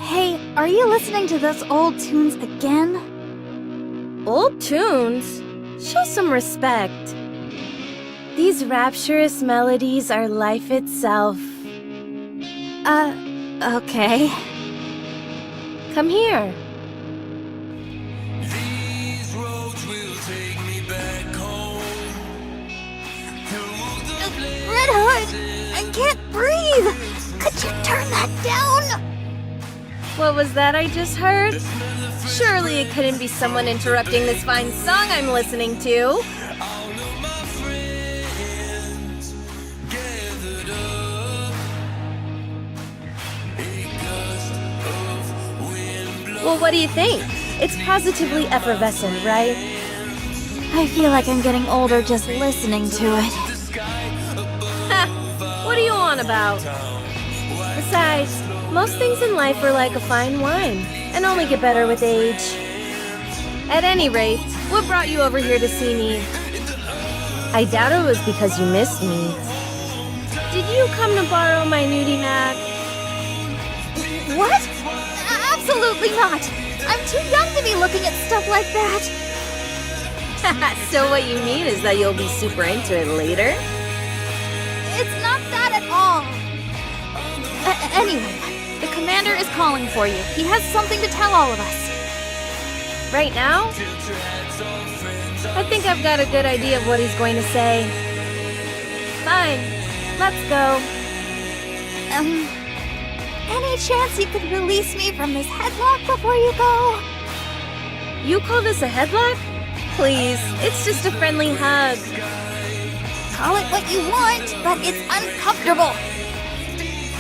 Hey, are you listening to those old tunes again? Old tunes? Show some respect. These rapturous melodies are life itself. Okay. Come here. These roads will take me back home. Red Hood! I can't breathe! Could you turn that down? What was that I just heard? Surely it couldn't be someone interrupting this fine song I'm listening to. All of my friends gathered up. A gust of wind blows. Well, what do you think? It's positively effervescent, right? I feel like I'm getting older just listening to it. The sky above. Ha! What are you on about? Besides, most things in life are like a fine wine, and only get better with age. At any rate, what brought you over here to see me? I doubt it was because you missed me. Did you come to borrow my nudie mag? What? Absolutely not! I'm too young to be looking at stuff like that! So what you mean is that you'll be super into it later? It's not that at all! Anyway, the commander is calling for you. He has something to tell all of us. Right now? I think I've got a good idea of what he's going to say. Fine, let's go. Any chance you could release me from this headlock before you go? You call this a headlock? Please, it's just a friendly hug. Call it what you want, but it's uncomfortable.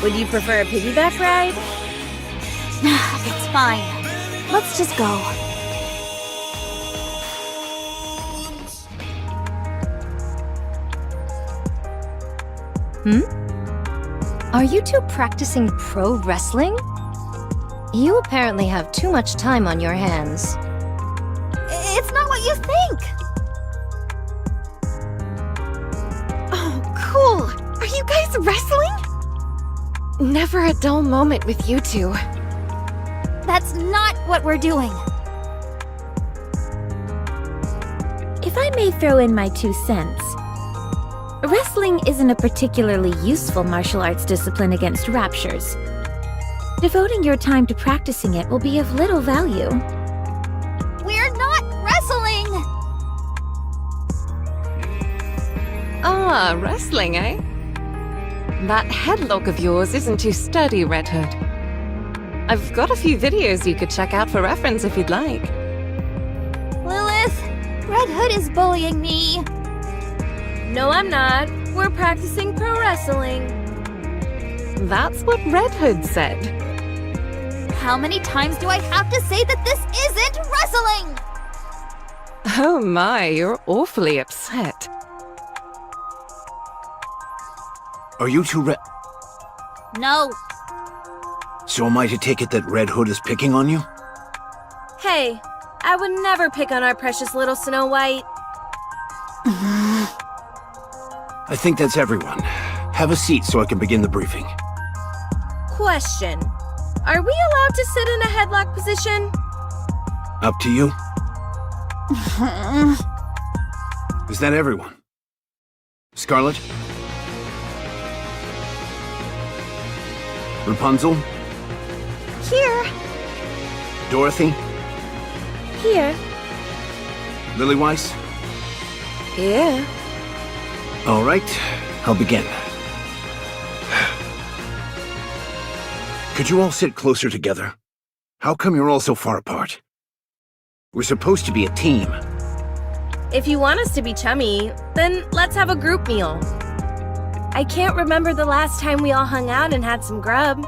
Would you prefer a piggyback ride? It's fine. Let's just go. Are you two practicing pro wrestling? You apparently have too much time on your hands. It's not what you think. Oh, cool! Are you guys wrestling? Never a dull moment with you two. That's not what we're doing. If I may throw in my 2 cents, wrestling isn't a particularly useful martial arts discipline against raptures. Devoting your time to practicing it will be of little value. We're not wrestling! Ah, wrestling, eh? That headlock of yours isn't too sturdy, Red Hood. I've got a few videos you could check out for reference if you'd like. Lilith, Red Hood is bullying me. No, I'm not. We're practicing pro wrestling. That's what Red Hood said. How many times do I have to say that this isn't wrestling? Oh my, you're awfully upset. Are you two No. So am I to take it that Red Hood is picking on you? Hey, I would never pick on our precious little Snow White. I think that's everyone. Have a seat so I can begin the briefing. Question. Are we allowed to sit in a headlock position? Up to you. Is that everyone? Scarlet? Rapunzel? Here! Dorothy? Here! Lilyweiss? Yeah. All right, I'll begin. Could you all sit closer together? How come you're all so far apart? We're supposed to be a team. If you want us to be chummy, then let's have a group meal. I can't remember the last time we all hung out and had some grub.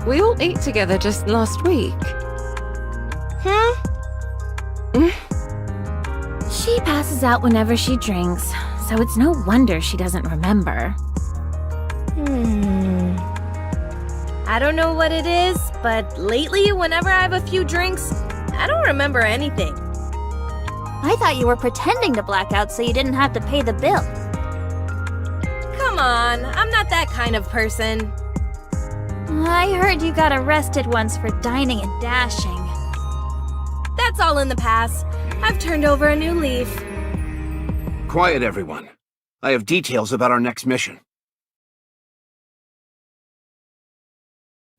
We all ate together just last week. She passes out whenever she drinks, so it's no wonder she doesn't remember. I don't know what it is, but lately, whenever I have a few drinks, I don't remember anything. I thought you were pretending to black out so you didn't have to pay the bill. Come on, I'm not that kind of person. I heard you got arrested once for dining and dashing. That's all in the past. I've turned over a new leaf. Quiet, everyone. I have details about our next mission.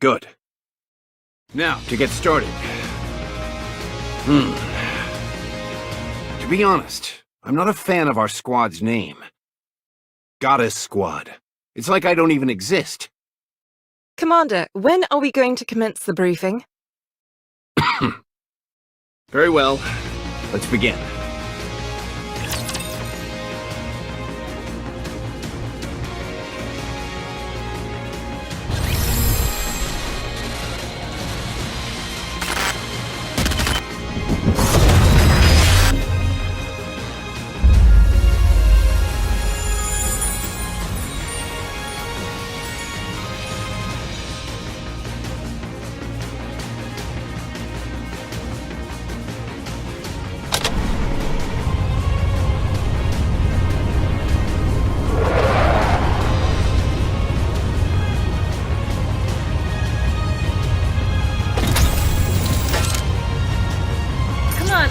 Good. Now, to get started. To be honest, I'm not a fan of our squad's name. Goddess Squad. It's like I don't even exist. Commander, when are we going to commence the briefing? Very well. Let's begin.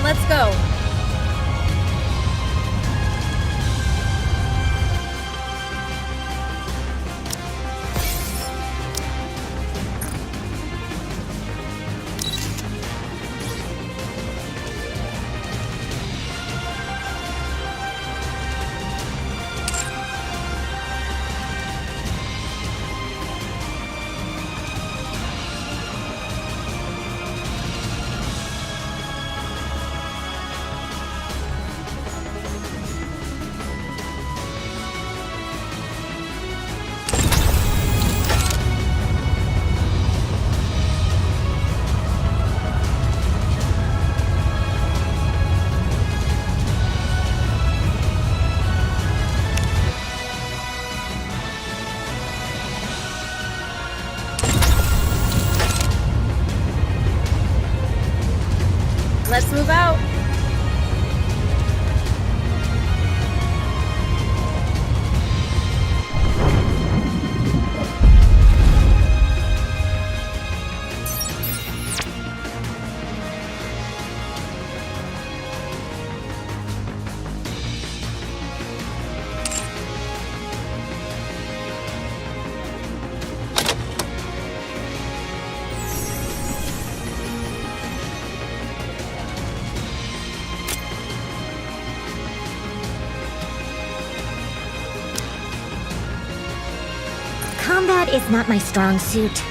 Let's go. Let's move out. Combat is not my strong suit.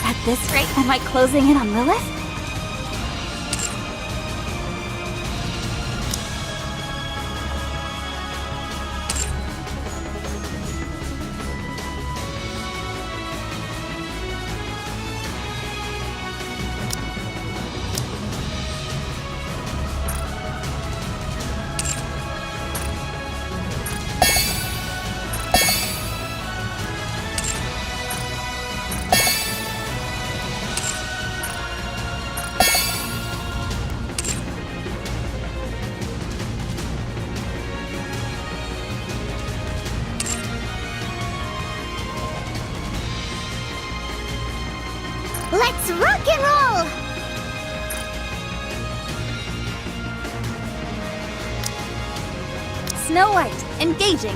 At this rate, am I closing in on Lilith? Snow White, engaging.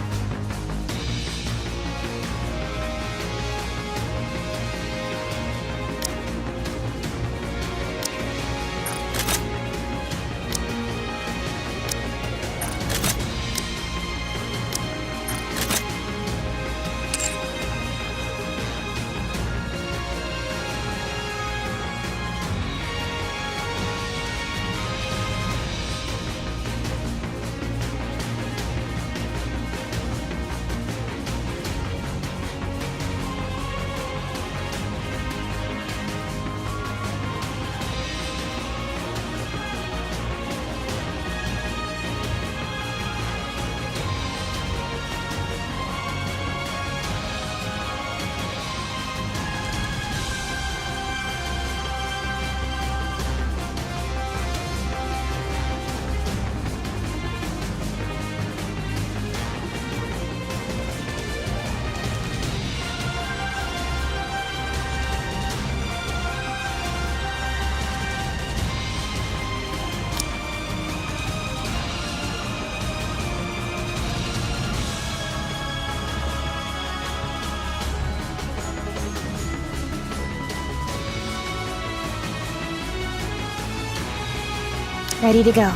Ready to go.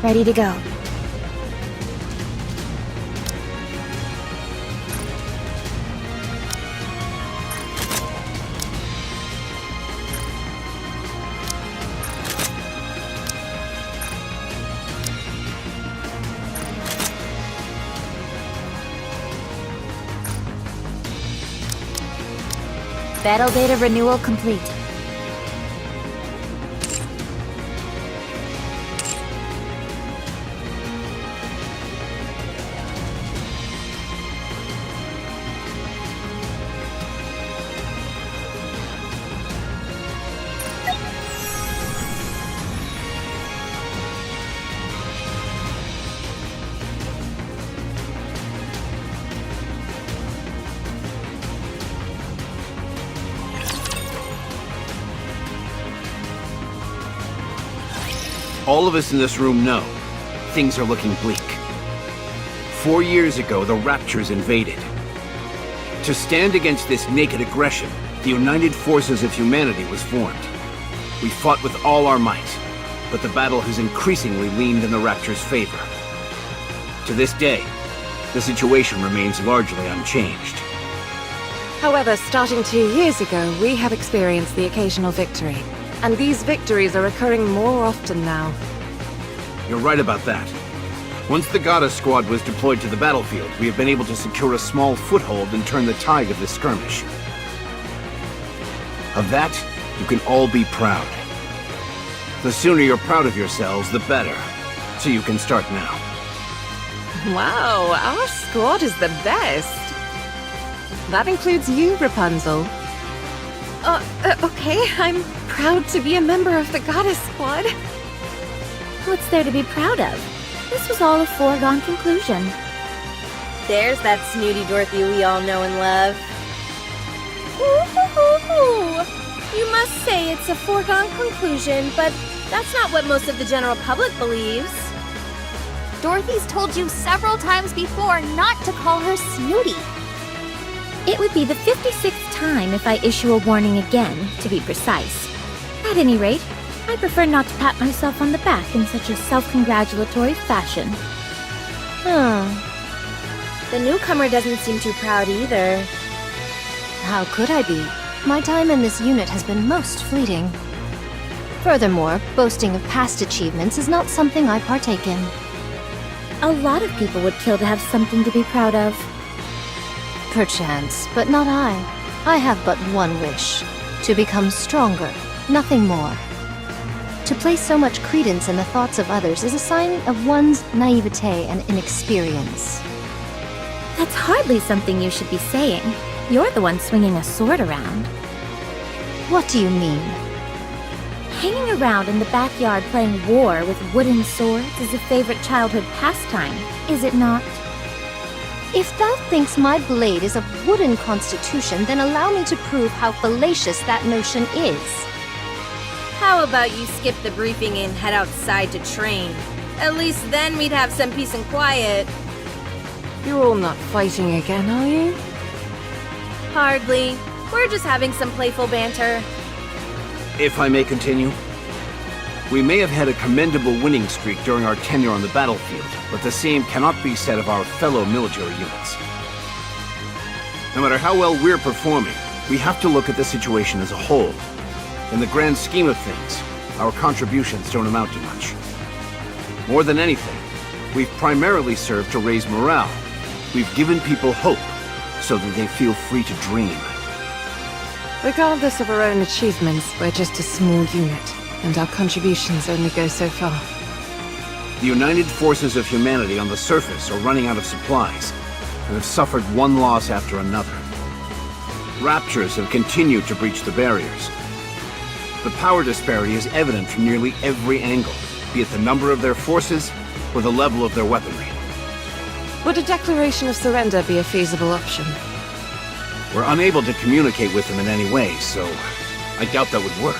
Ready to go. Battle data renewal complete. All of us in this room know things are looking bleak. 4 years ago, the Raptures invaded. To stand against this naked aggression, the United Forces of Humanity was formed. We fought with all our might, but the battle has increasingly leaned in the Raptures' favor. To this day, the situation remains largely unchanged. However, starting 2 years ago, we have experienced the occasional victory. And these victories are occurring more often now. You're right about that. Once the Goddess Squad was deployed to the battlefield, we have been able to secure a small foothold and turn the tide of this skirmish. Of that, you can all be proud. The sooner you're proud of yourselves, the better. So you can start now. Wow, our squad is the best. That includes you, Rapunzel. Okay, I'm proud to be a member of the Goddess Squad. What's there to be proud of? This was all a foregone conclusion. There's that snooty Dorothy we all know and love. Ooh, you must say it's a foregone conclusion, but that's not what most of the general public believes. Dorothy's told you several times before not to call her snooty. It would be the 56th time if I issue a warning again, to be precise. At any rate, I prefer not to pat myself on the back in such a self-congratulatory fashion. The newcomer doesn't seem too proud either. How could I be? My time in this unit has been most fleeting. Furthermore, boasting of past achievements is not something I partake in. A lot of people would kill to have something to be proud of. Perchance, but not I. I have but one wish. To become stronger, nothing more. To place so much credence in the thoughts of others is a sign of one's naivete and inexperience. That's hardly something you should be saying. You're the one swinging a sword around. What do you mean? Hanging around in the backyard playing war with wooden swords is a favorite childhood pastime, is it not? If thou thinks my blade is of wooden constitution, then allow me to prove how fallacious that notion is. How about you skip the briefing and head outside to train? At least then we'd have some peace and quiet. You're all not fighting again, are you? Hardly. We're just having some playful banter. If I may continue. We may have had a commendable winning streak during our tenure on the battlefield, but the same cannot be said of our fellow military units. No matter how well we're performing, we have to look at the situation as a whole. In the grand scheme of things, our contributions don't amount to much. More than anything, we've primarily served to raise morale. We've given people hope, so that they feel free to dream. Regardless of our own achievements, we're just a small unit, and our contributions only go so far. The united forces of humanity on the surface are running out of supplies, and have suffered one loss after another. Raptures have continued to breach the barriers. The power disparity is evident from nearly every angle, be it the number of their forces or the level of their weaponry. Would a declaration of surrender be a feasible option? We're unable to communicate with them in any way, so I doubt that would work.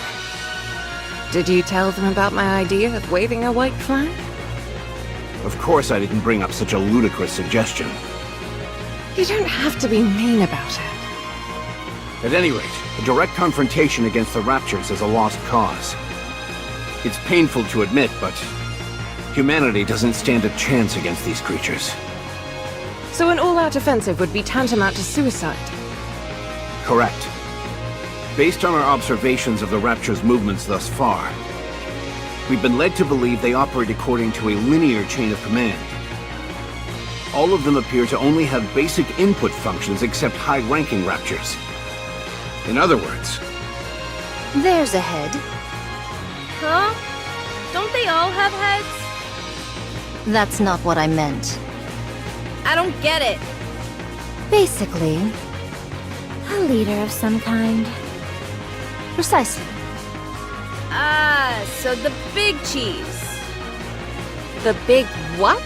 Did you tell them about my idea of waving a white flag? Of course I didn't bring up such a ludicrous suggestion. You don't have to be mean about it. At any rate, a direct confrontation against the Raptures is a lost cause. It's painful to admit, but humanity doesn't stand a chance against these creatures. So an all-out offensive would be tantamount to suicide? Correct. Based on our observations of the Rapture's movements thus far, we've been led to believe they operate according to a linear chain of command. All of them appear to only have basic input functions except high-ranking Raptures. In other words... There's a head. Huh? Don't they all have heads? That's not what I meant. I don't get it. Basically, A leader of some kind. precisely. Ah, so the big cheese. The big what?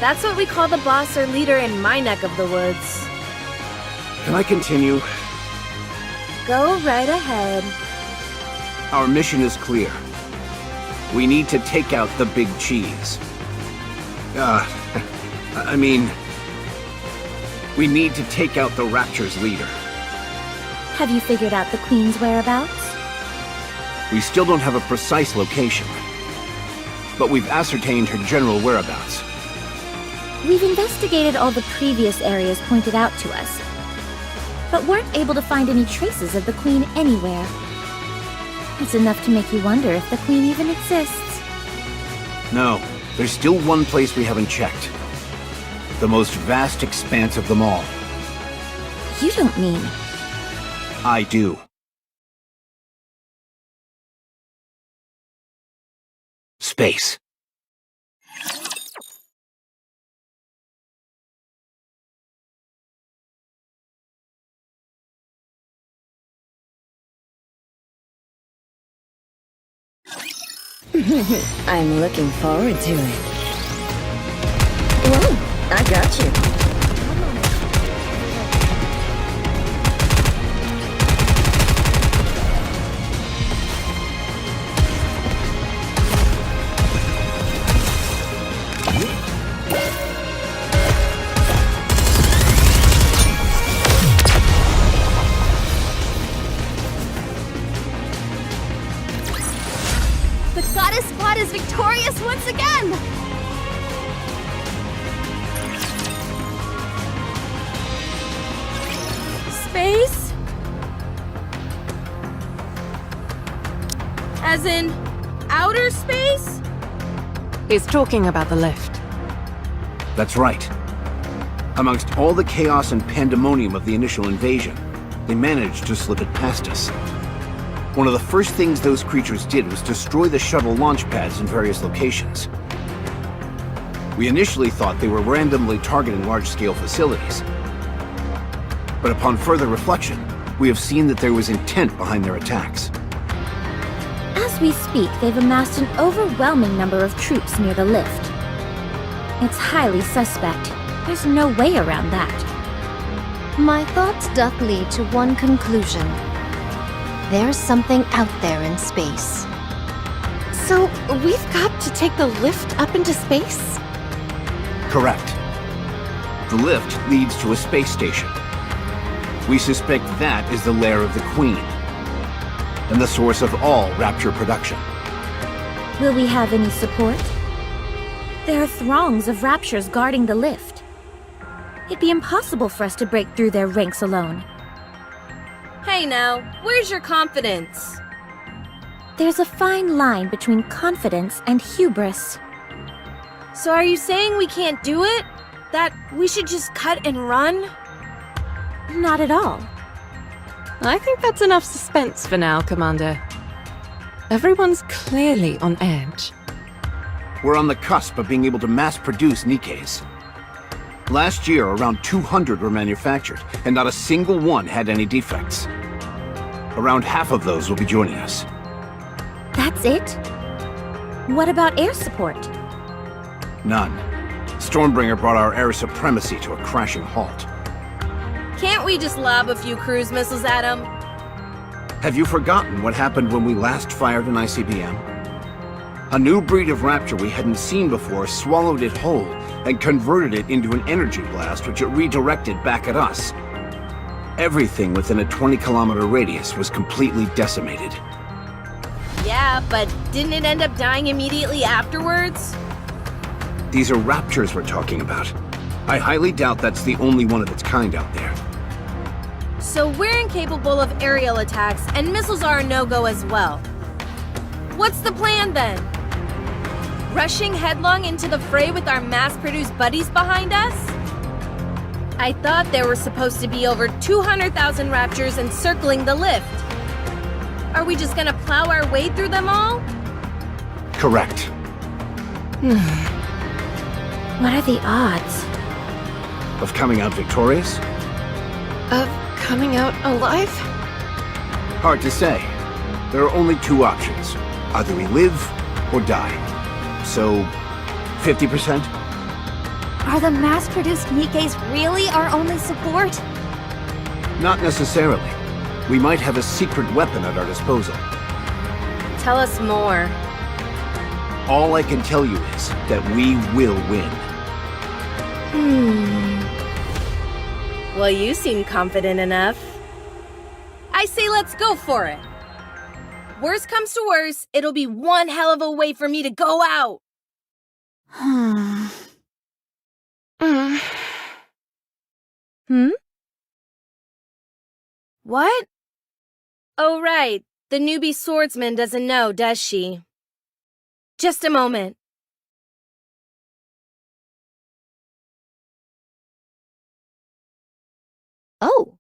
That's what we call the boss or leader in my neck of the woods. Can I continue? Go right ahead. Our mission is clear. We need to take out the big cheese. I mean... We need to take out the Rapture's leader. Have you figured out the Queen's whereabouts? We still don't have a precise location, but we've ascertained her general whereabouts. We've investigated all the previous areas pointed out to us, but weren't able to find any traces of the Queen anywhere. It's enough to make you wonder if the Queen even exists. No, there's still one place we haven't checked. The most vast expanse of them all. You don't mean... I do. Space. I'm looking forward to it. Whoa, I got you. The goddess squad is victorious once again! Space? As in, outer space? He's talking about the lift. That's right. Amongst all the chaos and pandemonium of the initial invasion, they managed to slip it past us. One of the first things those creatures did was destroy the shuttle launch pads in various locations. We initially thought they were randomly targeting large-scale facilities. But upon further reflection, we have seen that there was intent behind their attacks. As we speak, they've amassed an overwhelming number of troops near the lift. It's highly suspect. There's no way around that. My thoughts doth lead to one conclusion. There's something out there in space. So, we've got to take the lift up into space? Correct. The lift leads to a space station. We suspect that is the lair of the Queen, and the source of all Rapture production. Will we have any support? There are throngs of Raptures guarding the lift. It'd be impossible for us to break through their ranks alone. Hey now, where's your confidence? There's a fine line between confidence and hubris. So are you saying we can't do it? That we should just cut and run? Not at all. I think that's enough suspense for now, Commander. Everyone's clearly on edge. We're on the cusp of being able to mass-produce Nikkes. Last year, around 200 were manufactured, and not a single one had any defects. Around half of those will be joining us. That's it? What about air support? None. Stormbringer brought our air supremacy to a crashing halt. Can't we just lob a few cruise missiles at them? Have you forgotten what happened when we last fired an ICBM? A new breed of Rapture we hadn't seen before swallowed it whole and converted it into an energy blast which it redirected back at us. Everything within a 20-kilometer radius was completely decimated. Yeah, but didn't it end up dying immediately afterwards? These are Raptures we're talking about. I highly doubt that's the only one of its kind out there. So we're incapable of aerial attacks, and missiles are a no-go as well. What's the plan then? Rushing headlong into the fray with our mass-produced buddies behind us? I thought there were supposed to be over 200,000 Raptures encircling the lift. Are we just gonna plow our way through them all? Correct. What are the odds? Of coming out victorious? Of coming out alive? Hard to say. There are only two options. Either we live or die. So, 50%? Are the mass-produced Nikkes really our only support? Not necessarily. We might have a secret weapon at our disposal. Tell us more. All I can tell you is that we will win. Well, you seem confident enough. I say let's go for it. Worst comes to worst, it'll be one hell of a way for me to go out. What? Oh, right. The newbie swordsman doesn't know, does she? Just a moment. Oh,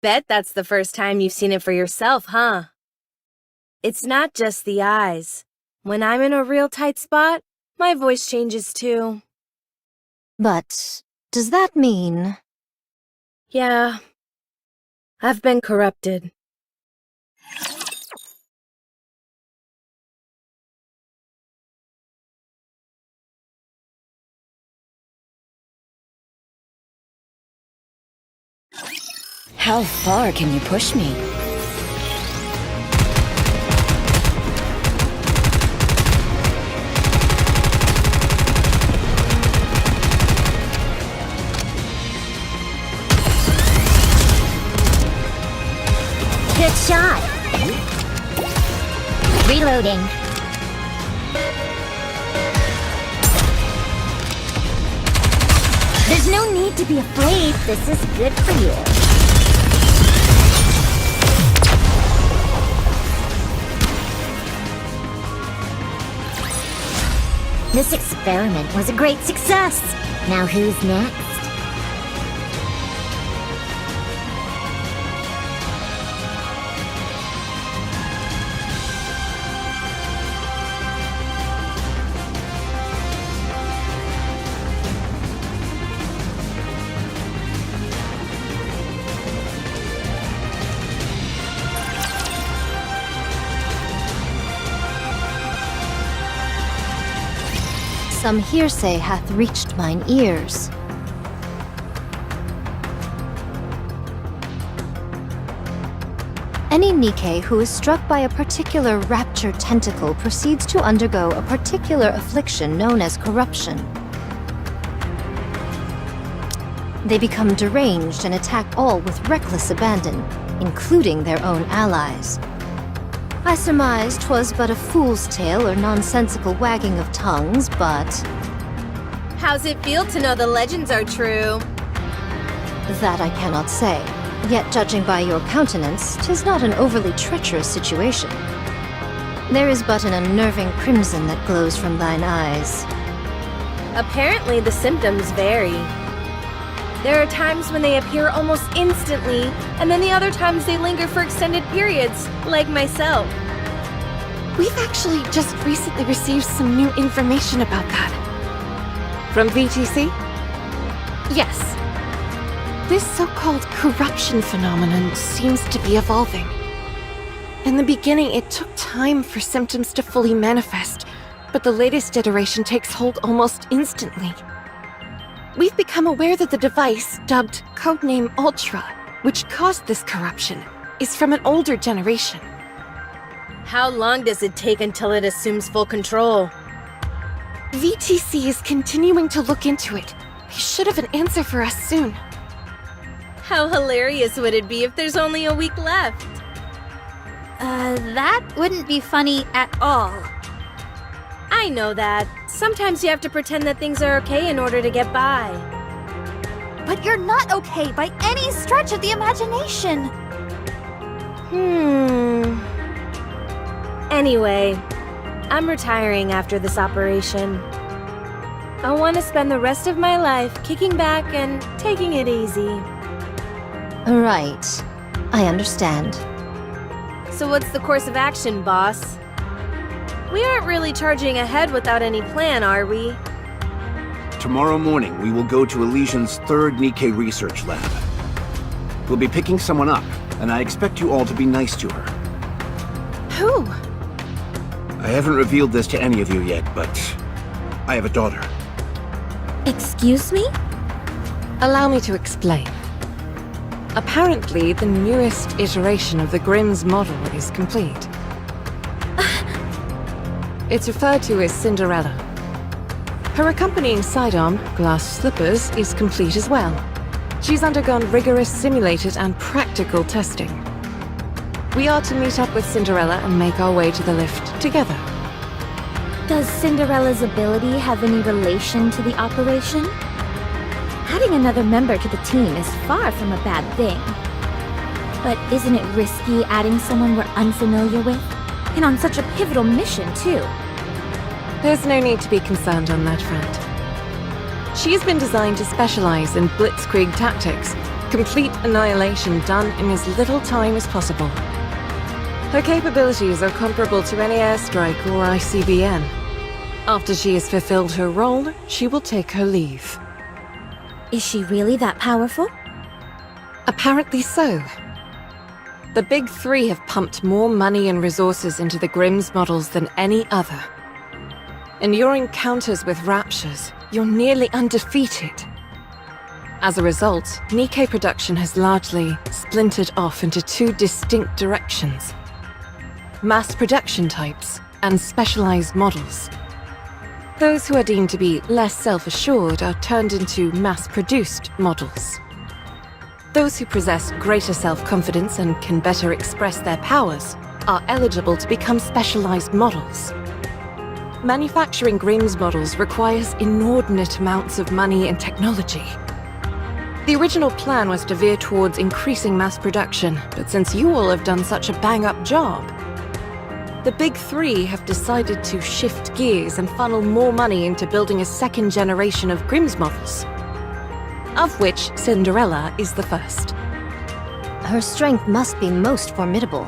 Bet that's the first time you've seen it for yourself, huh? It's not just the eyes. When I'm in a real tight spot, my voice changes too. but does that mean... Yeah. I've been corrupted. How far can you push me? Good shot. Reloading. There's no need to be afraid. This is good for you. This experiment was a great success. Now who's next? Some hearsay hath reached mine ears. Any Nikke who is struck by a particular rapture tentacle proceeds to undergo a particular affliction known as corruption. They become deranged and attack all with reckless abandon, including their own allies. I surmised 'twas but a fool's tale or nonsensical wagging of tongues, but How's it feel to know the legends are true? that I cannot say. Yet judging by your countenance, 'tis not an overly treacherous situation. There is but an unnerving crimson that glows from thine eyes. Apparently, the symptoms vary. There are times when they appear almost instantly, and then the other times they linger for extended periods, like myself. We've actually just recently received some new information about that. From VTC? Yes. This so-called corruption phenomenon seems to be evolving. In the beginning, it took time for symptoms to fully manifest, but the latest iteration takes hold almost instantly. We've become aware that the device, dubbed Codename Ultra, which caused this corruption, is from an older generation. How long does it take until it assumes full control? VTC is continuing to look into it. They should have an answer for us soon. How hilarious would it be if there's only a week left? That wouldn't be funny at all. I know that. Sometimes you have to pretend that things are okay in order to get by. But you're not okay by any stretch of the imagination. Anyway, I'm retiring after this operation. I want to spend the rest of my life kicking back and taking it easy. Right. I understand. So what's the course of action, boss? We aren't really charging ahead without any plan, are we? Tomorrow morning, we will go to Elysian's third Nikke research lab. We'll be picking someone up, and I expect you all to be nice to her. Who? I haven't revealed this to any of you yet, but I have a daughter. Excuse me? Allow me to explain. Apparently, the newest iteration of the Grimm's model is complete. It's referred to as Cinderella. Her accompanying sidearm, glass slippers, is complete as well. She's undergone rigorous simulated and practical testing. We are to meet up with Cinderella and make our way to the lift together. Does Cinderella's ability have any relation to the operation? Adding another member to the team is far from a bad thing. But isn't it risky adding someone we're unfamiliar with? And on such a pivotal mission, too. There's no need to be concerned on that front. She's been designed to specialize in blitzkrieg tactics, complete annihilation done in as little time as possible. Her capabilities are comparable to any airstrike or ICBM. After she has fulfilled her role, she will take her leave. Is she really that powerful? Apparently so. The Big Three have pumped more money and resources into the Grimm's models than any other. In your encounters with Raptures, you're nearly undefeated. As a result, Nikke production has largely splintered off into two distinct directions: mass production types and specialized models. Those who are deemed to be less self-assured are turned into mass-produced models. Those who possess greater self-confidence and can better express their powers are eligible to become specialized models. Manufacturing Grimm's models requires inordinate amounts of money and technology. The original plan was to veer towards increasing mass production, but since you all have done such a bang-up job, the Big Three have decided to shift gears and funnel more money into building a second generation of Grimm's models, of which Cinderella is the first. Her strength must be most formidable.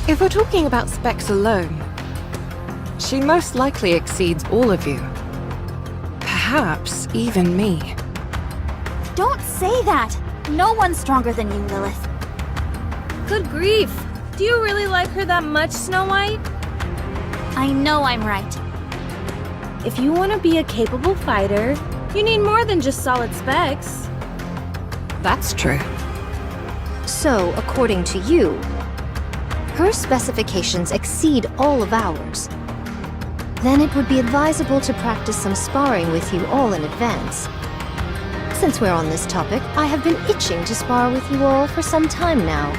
If we're talking about specs alone, she most likely exceeds all of you. Perhaps even me. Don't say that! No one's stronger than you, Lilith. Good grief! Do you really like her that much, Snow White? I know I'm right. if you want to be a capable fighter, you need more than just solid specs. That's true. So, according to you, her specifications exceed all of ours. Then it would be advisable to practice some sparring with you all in advance. Since we're on this topic, I have been itching to spar with you all for some time now.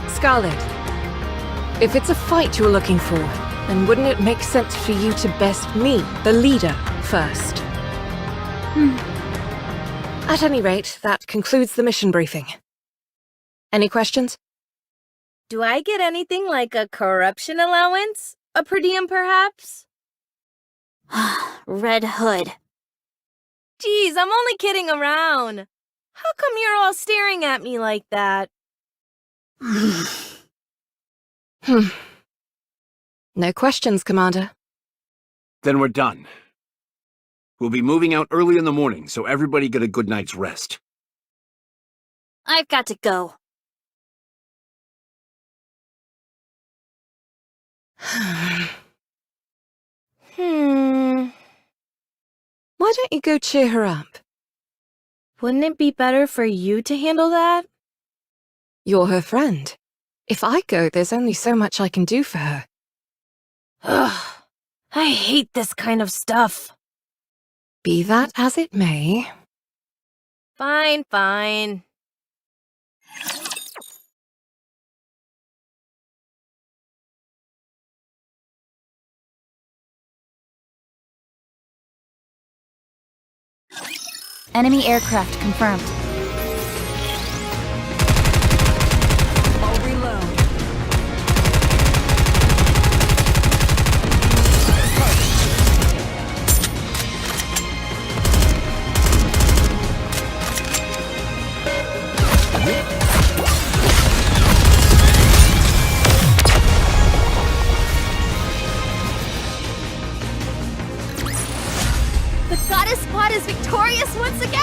Scarlet, if it's a fight you're looking for, then wouldn't it make sense for you to best me, the leader, first? At any rate, that concludes the mission briefing. Any questions? Do I get anything like a corruption allowance? A per diem, perhaps? Red Hood. Geez, I'm only kidding around. How come you're all staring at me like that? No questions, Commander. Then we're done. We'll be moving out early in the morning, so everybody get a good night's rest. I've got to go. Why don't you go cheer her up? Wouldn't it be better for you to handle that? You're her friend. If I go, there's only so much I can do for her. Ugh, I hate this kind of stuff. Be that as it may. Fine, fine. Enemy aircraft confirmed. I'll reload. The goddess squad is victorious once again!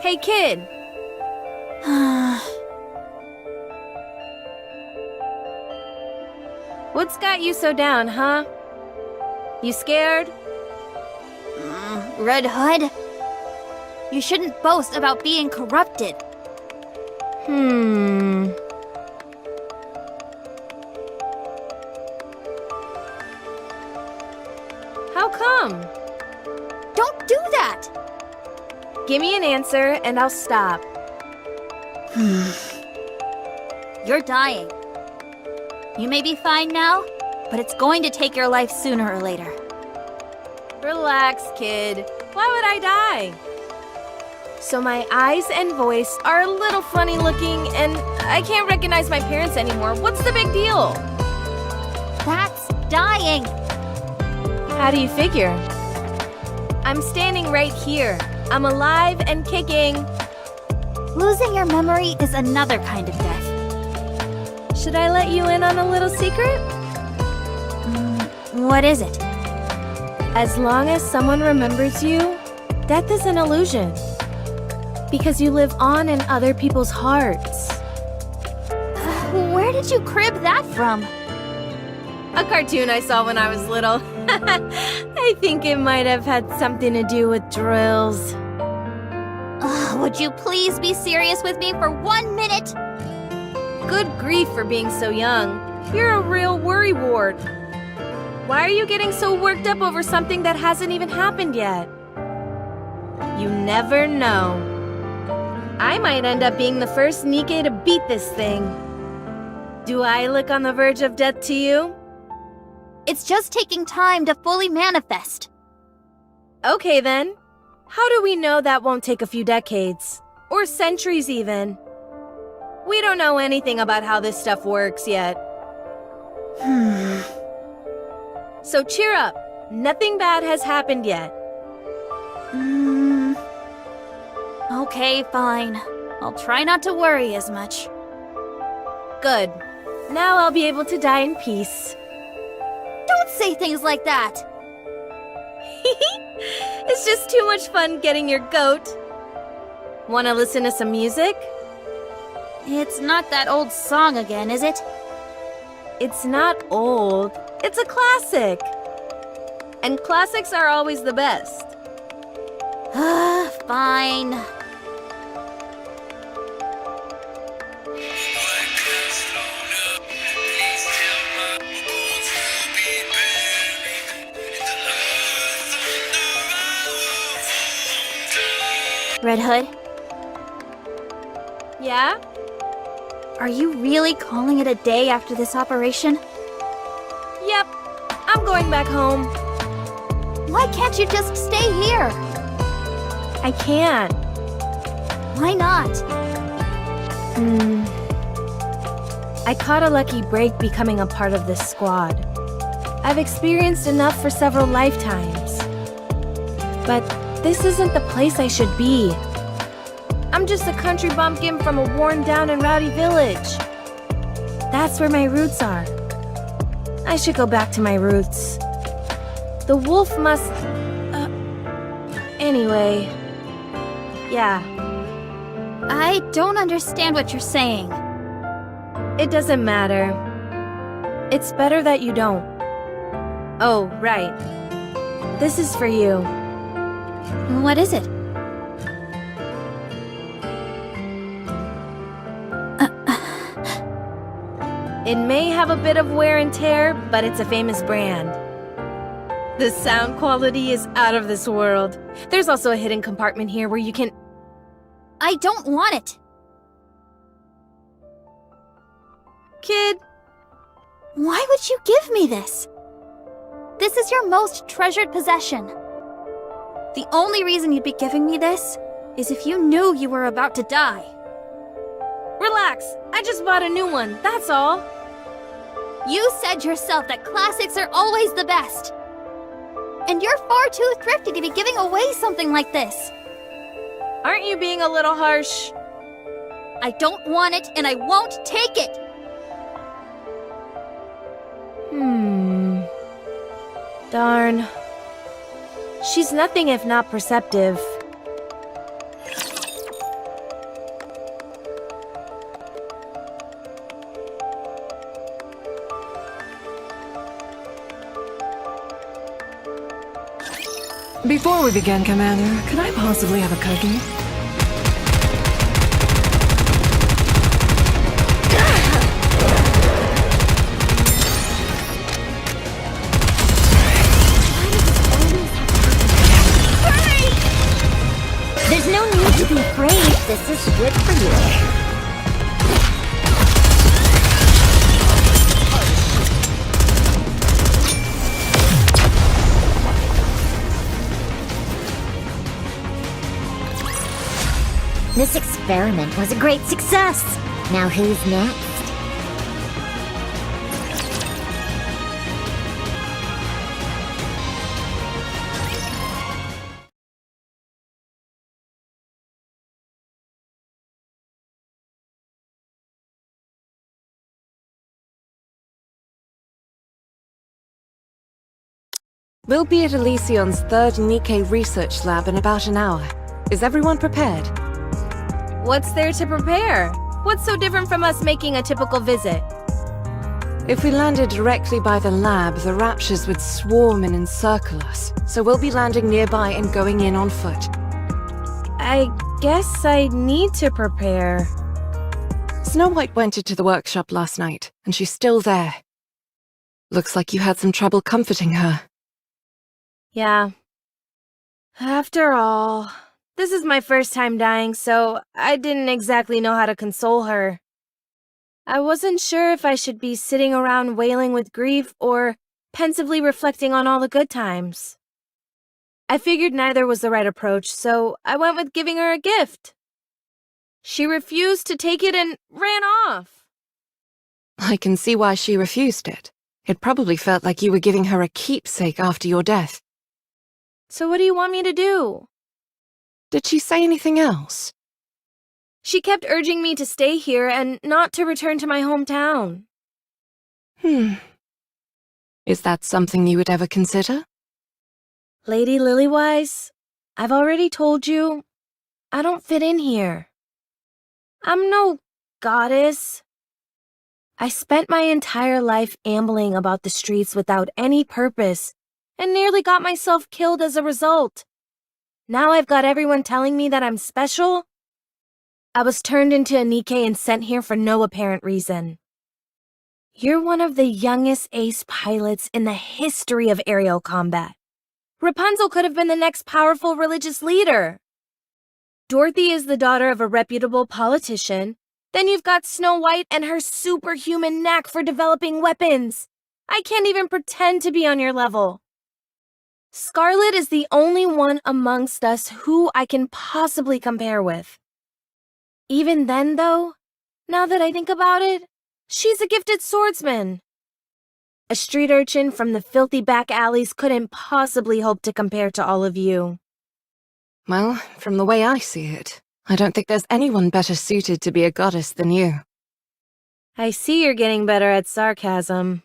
Hey, kid. What's got you so down, huh? You scared? Red Hood? You shouldn't boast about being corrupted. How come? Don't do that! Give me an answer and I'll stop. You're dying. You may be fine now, but it's going to take your life sooner or later. Relax, kid. Why would I die? So my eyes and voice are a little funny looking and I can't recognize my parents anymore. What's the big deal? That's dying! How do you figure? I'm standing right here. I'm alive and kicking. Losing your memory is another kind of death. Should I let you in on a little secret? What is it? As long as someone remembers you, death is an illusion. Because you live on in other people's hearts. Where did you crib that from? A cartoon I saw when I was little. I think it might have had something to do with drills. Would you please be serious with me for 1 minute? Good grief for being so young. You're a real worrywart. Why are you getting so worked up over something that hasn't even happened yet? You never know. I might end up being the first Nikke to beat this thing. Do I look on the verge of death to you? It's just taking time to fully manifest. Okay then. How do we know that won't take a few decades? Or centuries even? We don't know anything about how this stuff works yet. So cheer up. Nothing bad has happened yet. Okay, fine. I'll try not to worry as much. Good. Now I'll be able to die in peace. Don't say things like that! It's just too much fun getting your goat. Wanna listen to some music? It's not that old song again, is it? It's not old. It's a classic. And classics are always the best. Fine. Red Hood, Yeah? are you really calling it a day after this operation? Yep. I'm going back home. Why can't you just stay here? I can't. Why not? I caught a lucky break becoming a part of this squad. I've experienced enough for several lifetimes. But this isn't the place I should be. I'm just a country bumpkin from a worn-down and rowdy village. That's where my roots are. I should go back to my roots. The wolf must... Anyway... Yeah, I don't understand what you're saying. it doesn't matter. It's better that you don't. Oh, right. This is for you. What is it? It may have a bit of wear and tear, but it's a famous brand. The sound quality is out of this world. There's also a hidden compartment here where you can... I don't want it. Kid, Why would you give me this? This is your most treasured possession. The only reason you'd be giving me this is if you knew you were about to die. relax. I just bought a new one, that's all. You said yourself that classics are always the best. And you're far too thrifty to be giving away something like this. Aren't you being a little harsh? I don't want it, and I won't take it. Darn. She's nothing if not perceptive. Before we begin, Commander, could I possibly have a cookie? There's no need to be afraid. This is good for you. This experiment was a great success. Now who's next? We'll be at Elysion's third Nikke research lab in about an hour. Is everyone prepared? What's there to prepare? What's so different from us making a typical visit? If we landed directly by the lab, the Raptures would swarm and encircle us. So we'll be landing nearby and going in on foot. I guess I need to prepare. Snow White went into the workshop last night, and she's still there. Looks like you had some trouble comforting her. Yeah. After all, this is my first time dying, so I didn't exactly know how to console her. I wasn't sure if I should be sitting around wailing with grief or pensively reflecting on all the good times. I figured neither was the right approach, so I went with giving her a gift. She refused to take it and ran off. I can see why she refused it. It probably felt like you were giving her a keepsake after your death. So what do you want me to do? Did she say anything else? She kept urging me to stay here and not to return to my hometown. Is that something you would ever consider? Lady Lilywise, I've already told you, I don't fit in here. I'm no goddess. I spent my entire life ambling about the streets without any purpose and nearly got myself killed as a result. Now I've got everyone telling me that I'm special. I was turned into a Nikke and sent here for no apparent reason. You're one of the youngest ace pilots in the history of aerial combat. Rapunzel could have been the next powerful religious leader. Dorothy is the daughter of a reputable politician. Then you've got Snow White and her superhuman knack for developing weapons. I can't even pretend to be on your level. Scarlet is the only one amongst us who I can possibly compare with. Even then, though, now that I think about it, she's a gifted swordsman. A street urchin from the filthy back alleys couldn't possibly hope to compare to all of you. Well, from the way I see it, I don't think there's anyone better suited to be a goddess than you. I see you're getting better at sarcasm.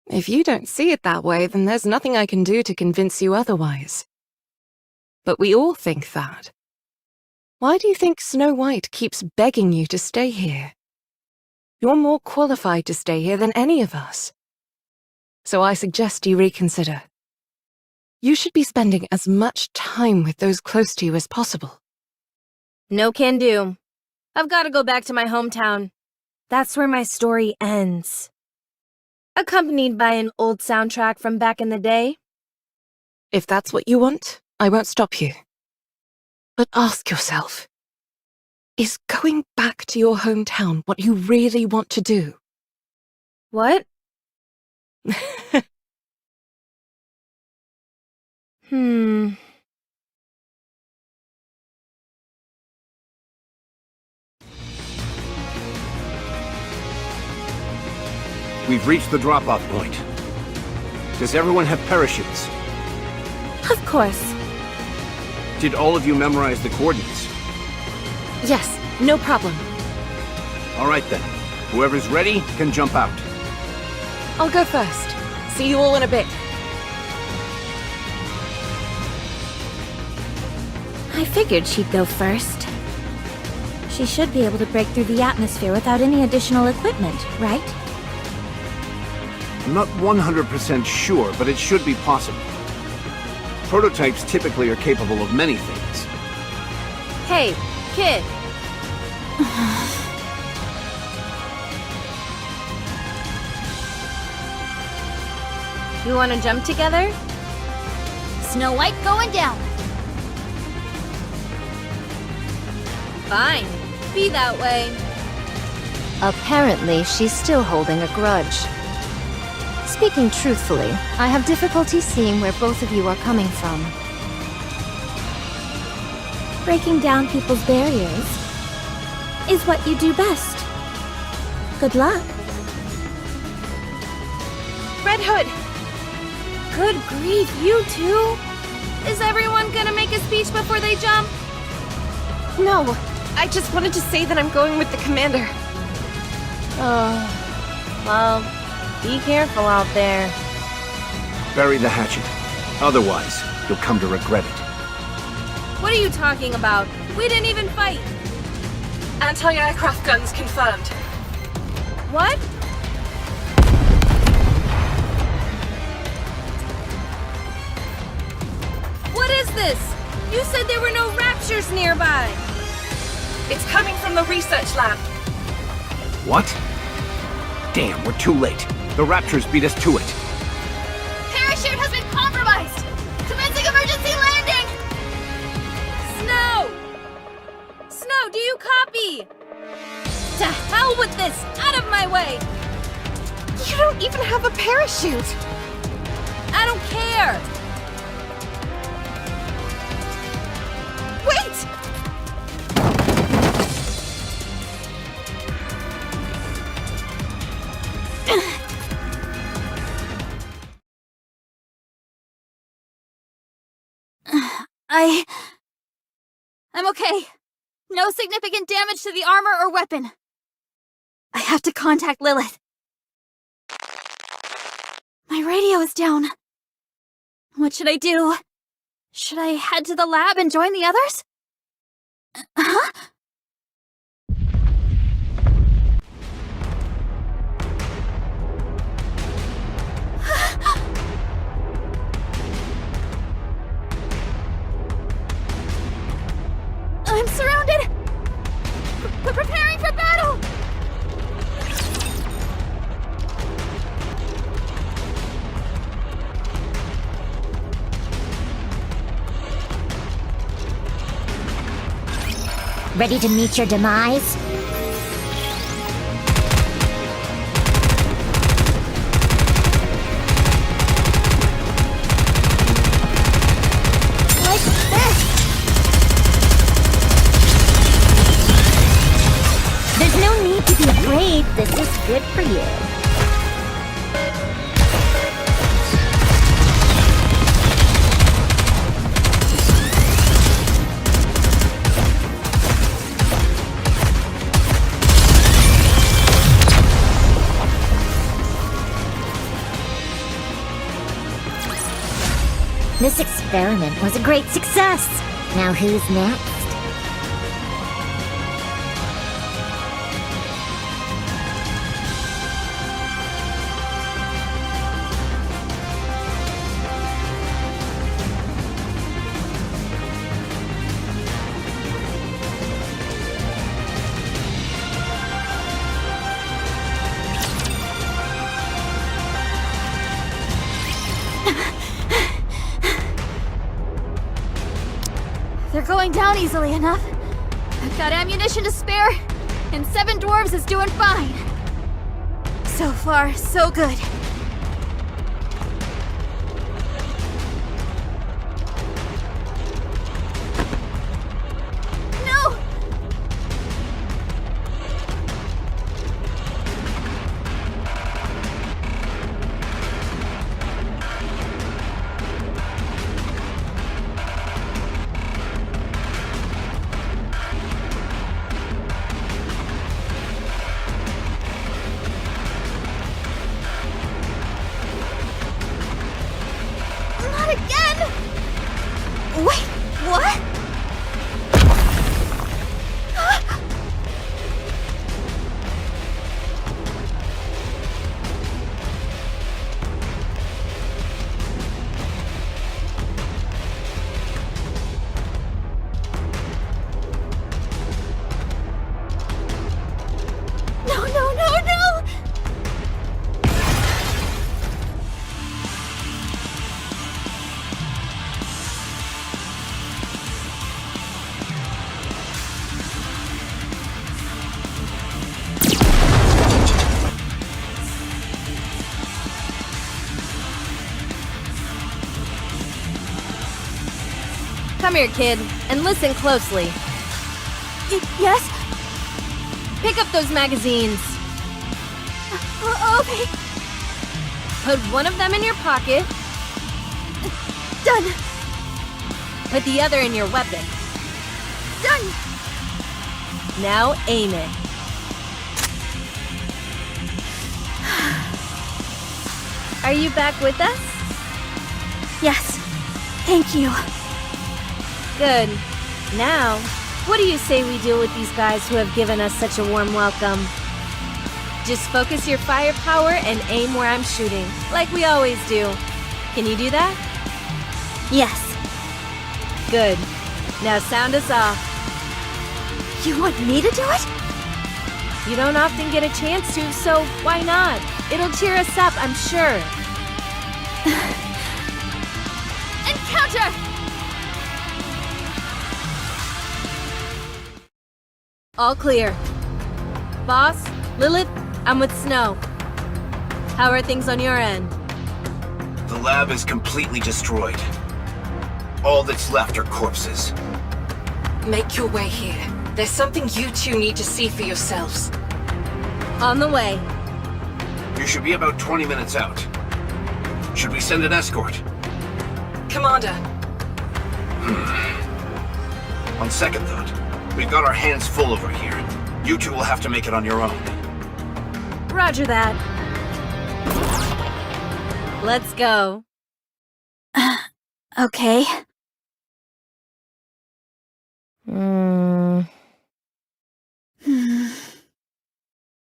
If you don't see it that way, then there's nothing I can do to convince you otherwise. But we all think that. Why do you think Snow White keeps begging you to stay here? You're more qualified to stay here than any of us. So I suggest you reconsider. You should be spending as much time with those close to you as possible. No can do. I've got to go back to my hometown. That's where my story ends. Accompanied by an old soundtrack from back in the day. If that's what you want, I won't stop you. But ask yourself, is going back to your hometown what you really want to do? What? We've reached the drop-off point. Does everyone have parachutes? Of course. Did all of you memorize the coordinates? Yes, no problem. All right then. Whoever's ready can jump out. I'll go first. See you all in a bit. I figured she'd go first. She should be able to break through the atmosphere without any additional equipment, right? I'm not 100% sure, but it should be possible. Prototypes typically are capable of many things. Hey, kid. You want to jump together? Snow White going down. Fine. Be that way. Apparently, she's still holding a grudge. Speaking truthfully, I have difficulty seeing where both of you are coming from. Breaking down people's barriers is what you do best. Good luck. Red Hood! Good grief, you two? Is everyone gonna make a speech before they jump? No, I just wanted to say that I'm going with the commander. Well, be careful out there. Bury the hatchet. Otherwise, you'll come to regret it. What are you talking about? We didn't even fight. Anti-aircraft guns confirmed. What? What is this? You said there were no raptures nearby. It's coming from the research lab. What? Damn, we're too late. The Raptors beat us to it. Parachute has been compromised. Commencing emergency landing. Snow! Snow, do you copy? To hell with this! Out of my way! You don't even have a parachute! I don't care! Wait! I'm okay. No significant damage to the armor or weapon. I have to contact Lilith. My radio is down. What should I do? Should I head to the lab and join the others? Huh? I'm surrounded! Preparing for battle! Ready to meet your demise? Like this! There's no need to be afraid. This is good for you. This experiment was a great success. Now who's next? They're going down easily enough. I've got ammunition to spare, and 7 dwarves is doing fine. So far, so good. No! Not again! Wait, what? No, no, no, no! Come here, kid, and listen closely. Yes? Pick up those magazines. Okay, Put one of them in your pocket. done, Put the other in your weapon. done! Now aim it. Are you back with us? Yes, thank you. Good. Now, what do you say we deal with these guys who have given us such a warm welcome? Just focus your firepower and aim where I'm shooting, like we always do. Can you do that? Yes. Good. Now sound us off. You want me to do it? You don't often get a chance to, so why not? It'll cheer us up, I'm sure. Encounter! All clear. Boss, Lilith, I'm with Snow. How are things on your end? The lab is completely destroyed. All that's left are corpses. Make your way here. There's something you two need to see for yourselves. On the way. You should be about 20 minutes out. Should we send an escort? Commander, On second thought, We've got our hands full over here. You two will have to make it on your own. Roger that. Let's go. Okay.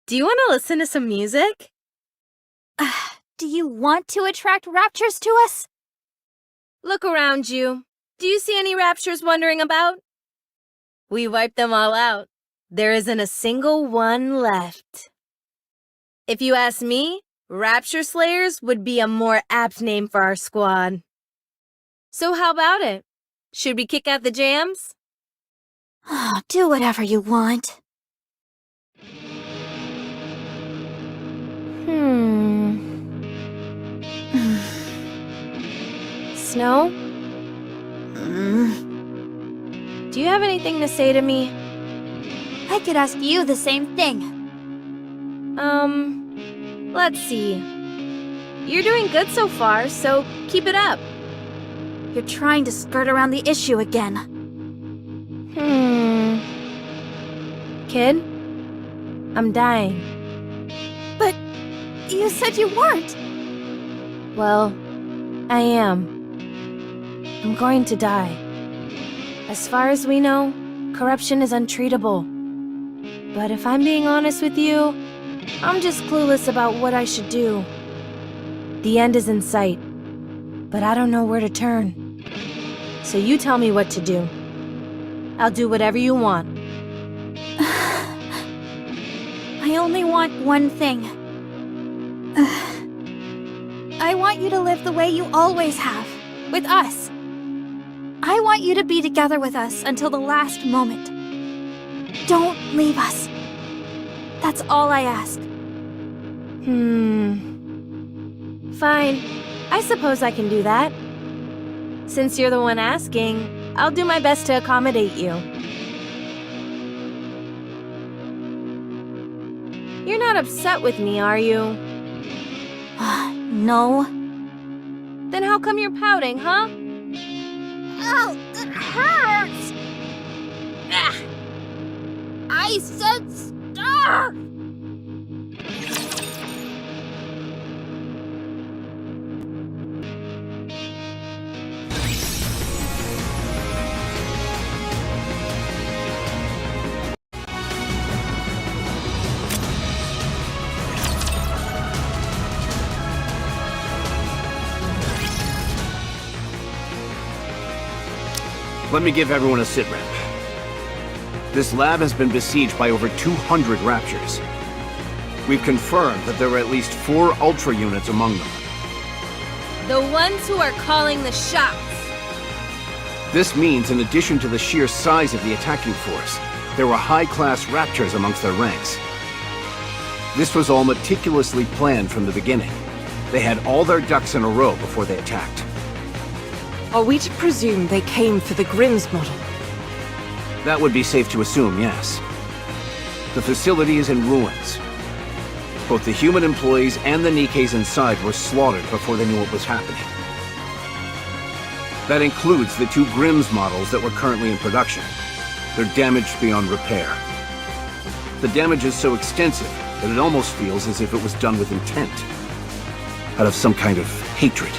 Do you want to listen to some music? Do you want to attract raptures to us? Look around you. Do you see any raptures wandering about? We wiped them all out. There isn't a single one left. If you ask me, Rapture Slayers would be a more apt name for our squad. So how about it? Should we kick out the jams? Do whatever you want. Snow? Do you have anything to say to me? I could ask you the same thing. Let's see. You're doing good so far, so keep it up. You're trying to skirt around the issue again. Kid? I'm dying. But you said you weren't. Well, I am. I'm going to die. As far as we know, corruption is untreatable. But if I'm being honest with you, I'm just clueless about what I should do. The end is in sight, but I don't know where to turn. So you tell me what to do. I'll do whatever you want. I only want one thing. I want you to live the way you always have, with us. I want you to be together with us until the last moment. Don't leave us. That's all I ask. Fine. I suppose I can do that. Since you're the one asking, I'll do my best to accommodate you. You're not upset with me, are you? No. Then how come you're pouting, huh? Ow! It hurts! I said stop! Let me give everyone a sitrep. This lab has been besieged by over 200 Raptures. We've confirmed that there are at least 4 Ultra units among them. The ones who are calling the shots. This means, in addition to the sheer size of the attacking force, there were high-class Raptors amongst their ranks. This was all meticulously planned from the beginning. They had all their ducks in a row before they attacked. Are we to presume they came for the Grimm's model? That would be safe to assume, yes. The facility is in ruins. Both the human employees and the Nikkes inside were slaughtered before they knew what was happening. That includes the 2 Grimm's models that were currently in production. They're damaged beyond repair. The damage is so extensive that it almost feels as if it was done with intent. Out of some kind of hatred.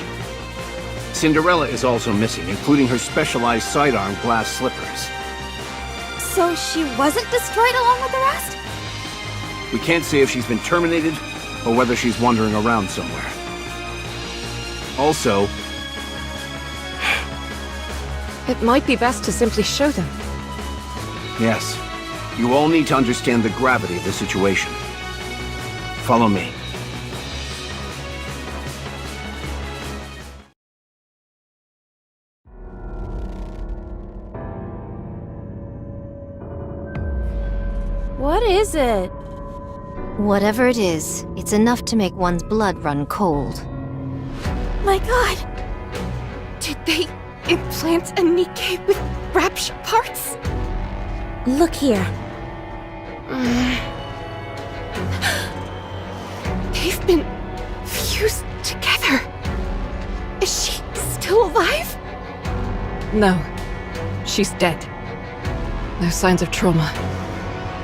Cinderella is also missing, including her specialized sidearm glass slippers. So she wasn't destroyed along with the rest? We can't say if she's been terminated, or whether she's wandering around somewhere. Also, It might be best to simply show them. yes, you all need to understand the gravity of the situation. Follow me. What is it? Whatever it is, it's enough to make one's blood run cold. My god! Did they implant a Nikke with rapture parts? Look here. They've been fused together. Is she still alive? No, she's dead. No signs of trauma.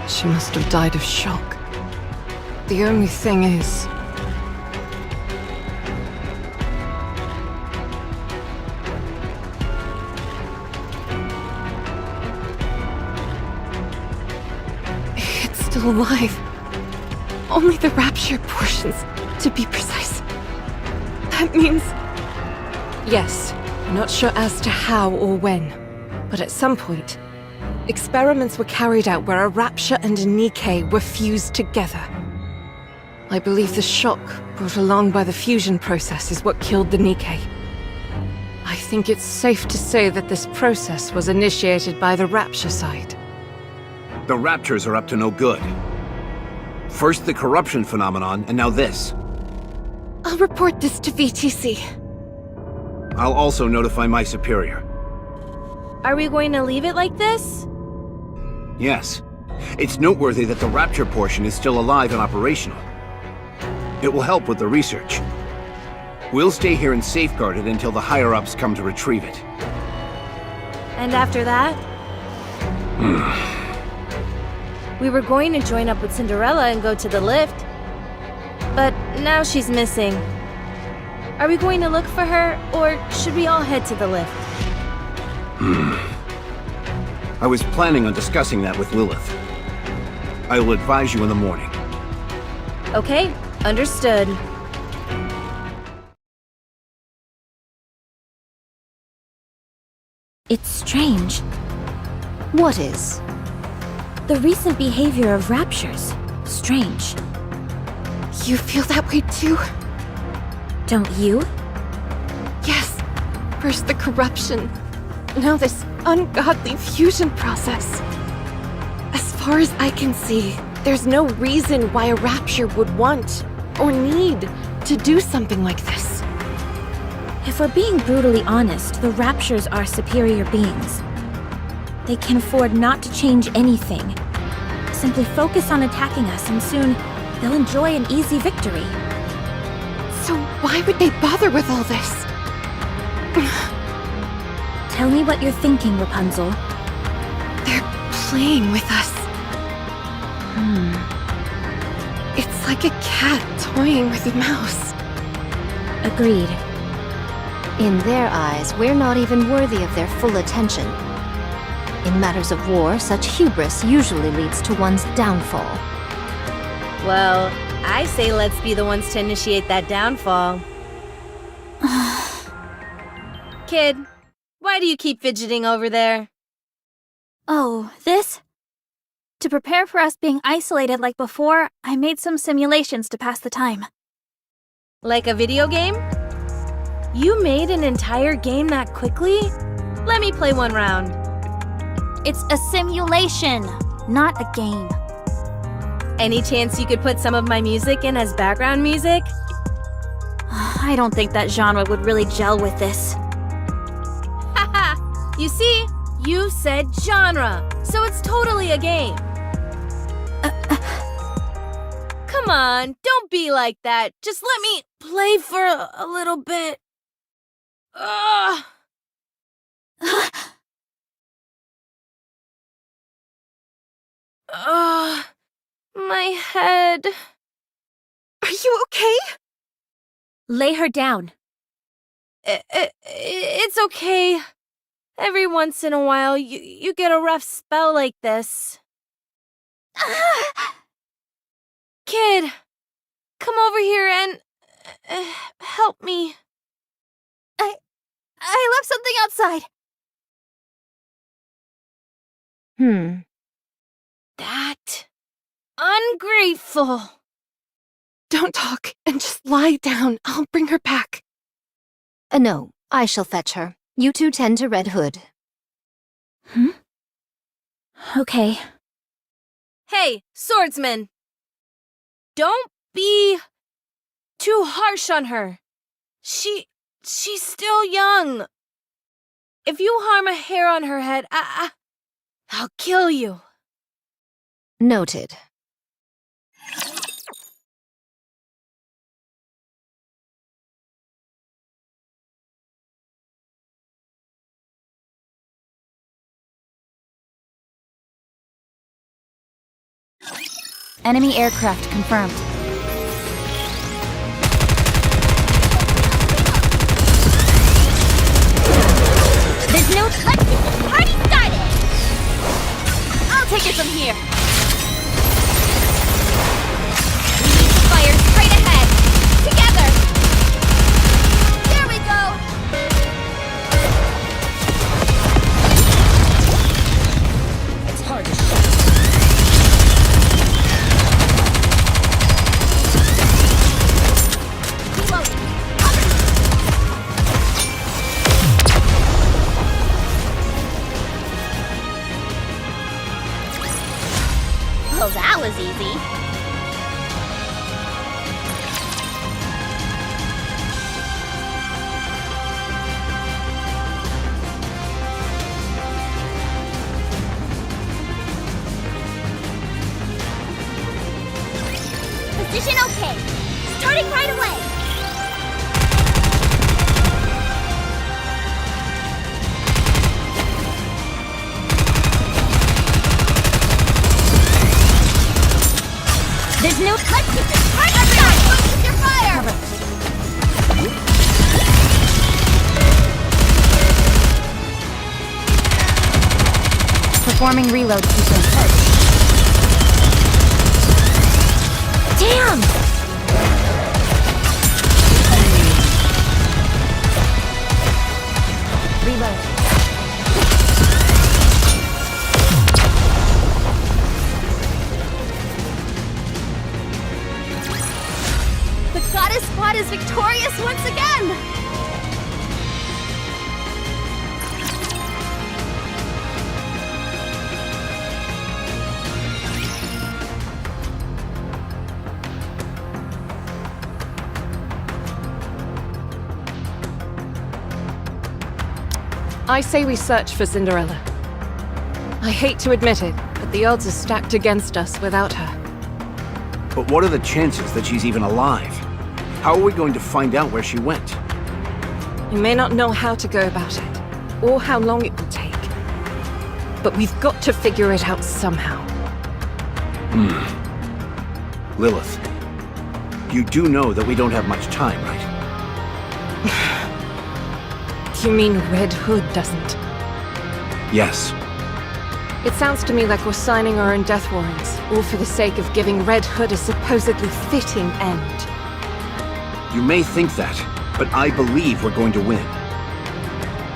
She must have died of shock. The only thing is... it's still alive. Only the rapture portions, to be precise. That means... Yes, not sure as to how or when, but at some point, experiments were carried out where a rapture and a Nikke were fused together. I believe the shock brought along by the fusion process is what killed the Nikke. I think it's safe to say that this process was initiated by the rapture side. The Raptures are up to no good. First the corruption phenomenon, and now this. I'll report this to VTC. I'll also notify my superior. Are we going to leave it like this? Yes. It's noteworthy that the Rapture portion is still alive and operational. It will help with the research. We'll stay here and safeguard it until the higher-ups come to retrieve it. And after that? We were going to join up with Cinderella and go to the lift. But now she's missing. Are we going to look for her, or should we all head to the lift? I was planning on discussing that with Lilith. I will advise you in the morning. Okay, understood. It's strange. What is? The recent behavior of raptures. Strange. You feel that way too? Don't you? Yes. First the corruption, now this ungodly fusion process. As far as I can see, there's no reason why a rapture would want or need to do something like this. If we're being brutally honest, the raptures are superior beings. They can afford not to change anything. Simply focus on attacking us and soon they'll enjoy an easy victory. So why would they bother with all this? Tell me what you're thinking, Rapunzel. They're playing with us. It's like a cat toying with a mouse. Agreed. In their eyes, we're not even worthy of their full attention. In matters of war, such hubris usually leads to one's downfall. Well, I say let's be the ones to initiate that downfall. Kid, why do you keep fidgeting over there? Oh, this? To prepare for us being isolated like before, I made some simulations to pass the time. Like a video game? You made an entire game that quickly? Let me play one round. It's a simulation, not a game. Any chance you could put some of my music in as background music? I don't think that genre would really gel with this. Haha! You see? You said genre, so it's totally a game. Come on, don't be like that. Just let me play for a little bit. Ugh. Ugh. My head. Are you okay? Lay her down. It's okay. Every once in a while, you get a rough spell like this. Kid, come over here and help me. I left something outside. That ungrateful. Don't talk and just lie down. I'll bring her back. No, I shall fetch her. You two tend to Red Hood. Okay. Hey, swordsman. Don't be too harsh on her. She's still young. If you harm a hair on her head, I'll kill you. Noted. Enemy aircraft confirmed. There's no let's get this party started! I'll take it from here. We need to fire straight ahead. Together! There we go! It's hard to shoot. Reloading. Well, that was easy. Position okay. Starting right away. There's no let's get this party started. Focus your fire. Performing reload sequence. Damn! Reload. The goddess squad is victorious once again! I say we search for Cinderella. I hate to admit it, but the odds are stacked against us without her. But what are the chances that she's even alive? How are we going to find out where she went? We may not know how to go about it, or how long it will take. But we've got to figure it out somehow. Lilith, you do know that we don't have much time, right? You mean Red Hood doesn't? Yes. It sounds to me like we're signing our own death warrants, all for the sake of giving Red Hood a supposedly fitting end. You may think that, but I believe we're going to win.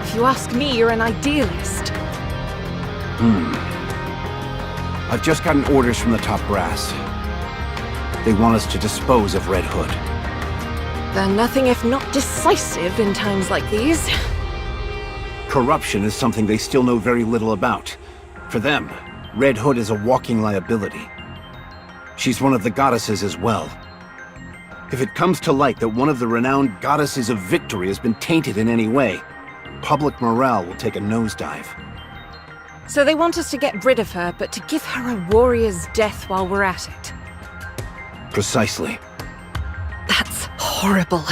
If you ask me, you're an idealist. I've just gotten orders from the top brass. They want us to dispose of Red Hood. They're nothing if not decisive in times like these. Corruption is something they still know very little about. For them, Red Hood is a walking liability. She's one of the goddesses as well. If it comes to light that one of the renowned goddesses of victory has been tainted in any way, public morale will take a nosedive. So they want us to get rid of her, but to give her a warrior's death while we're at it. Precisely. That's horrible.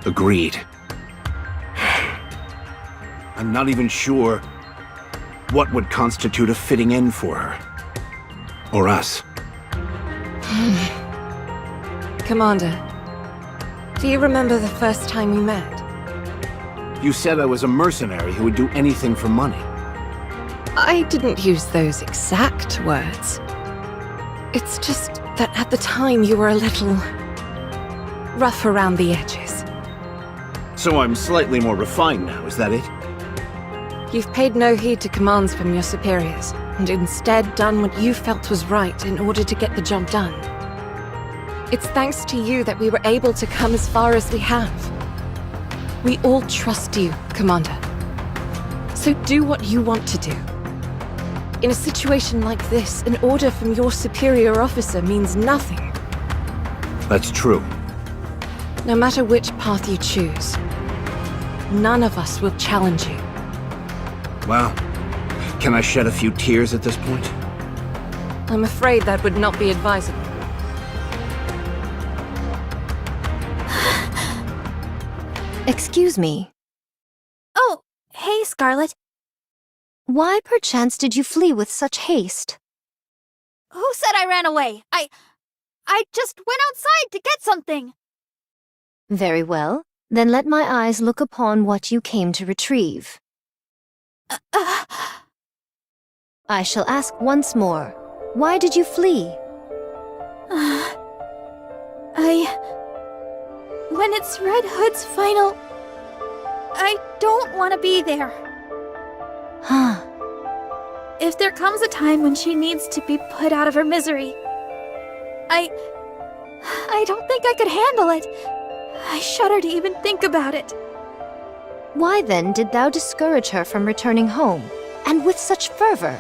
Agreed. I'm not even sure what would constitute a fitting end for her. Or us. Commander, do you remember the first time we met? You said I was a mercenary who would do anything for money. I didn't use those exact words. It's just that at the time you were a little rough around the edges. So I'm slightly more refined now, is that it? You've paid no heed to commands from your superiors, and instead done what you felt was right in order to get the job done. It's thanks to you that we were able to come as far as we have. We all trust you, Commander. So do what you want to do. In a situation like this, an order from your superior officer means nothing. That's true. No matter which path you choose, none of us will challenge you. Well, can I shed a few tears at this point? I'm afraid that would not be advisable. Excuse me. Oh, hey, Scarlet. Why perchance did you flee with such haste? Who said I ran away? I just went outside to get something. Very well. Then let my eyes look upon what you came to retrieve. I shall ask once more. Why did you flee? When it's Red Hood's final... I don't want to be there. If there comes a time when she needs to be put out of her misery, I don't think I could handle it. I shudder to even think about it. Why then did thou discourage her from returning home, and with such fervor?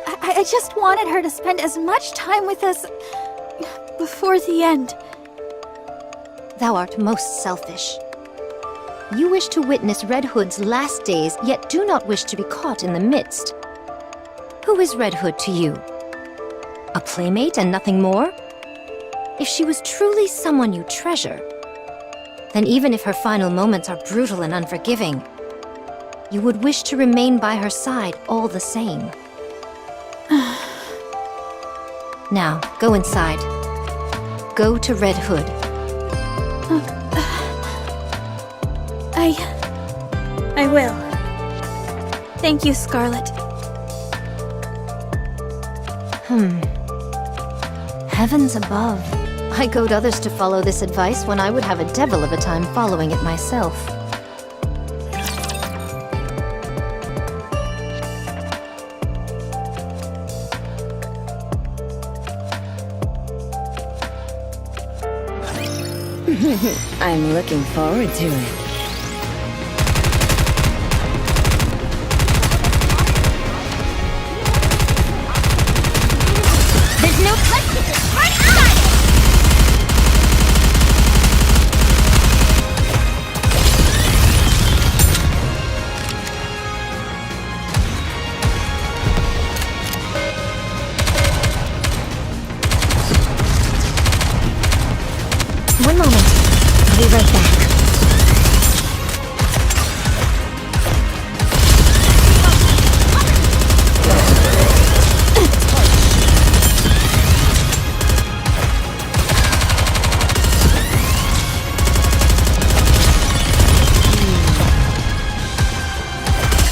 I just wanted her to spend as much time with us before the end. Thou art most selfish. You wish to witness Red Hood's last days, yet do not wish to be caught in the midst. Who is Red Hood to you? A playmate and nothing more? If she was truly someone you treasure, then even if her final moments are brutal and unforgiving, you would wish to remain by her side all the same. Now, go inside. Go to Red Hood. I will. Thank you, Scarlet. Heavens above. I goad others to follow this advice when I would have a devil of a time following it myself. I'm looking forward to it. There's no place to just right outside it! One moment. I'll be right back.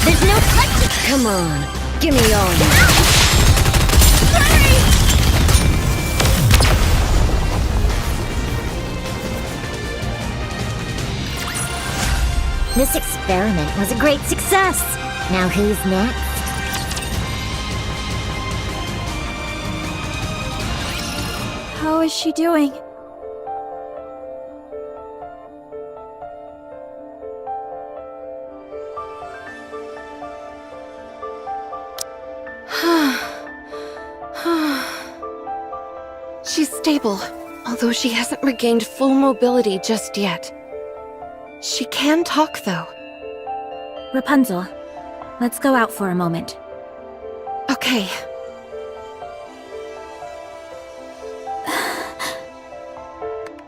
There's no place to... Come on, give me all you. This experiment was a great success. Now who's next? How is she doing? She's stable, although she hasn't regained full mobility just yet. She can talk, though. Rapunzel, let's go out for a moment. Okay.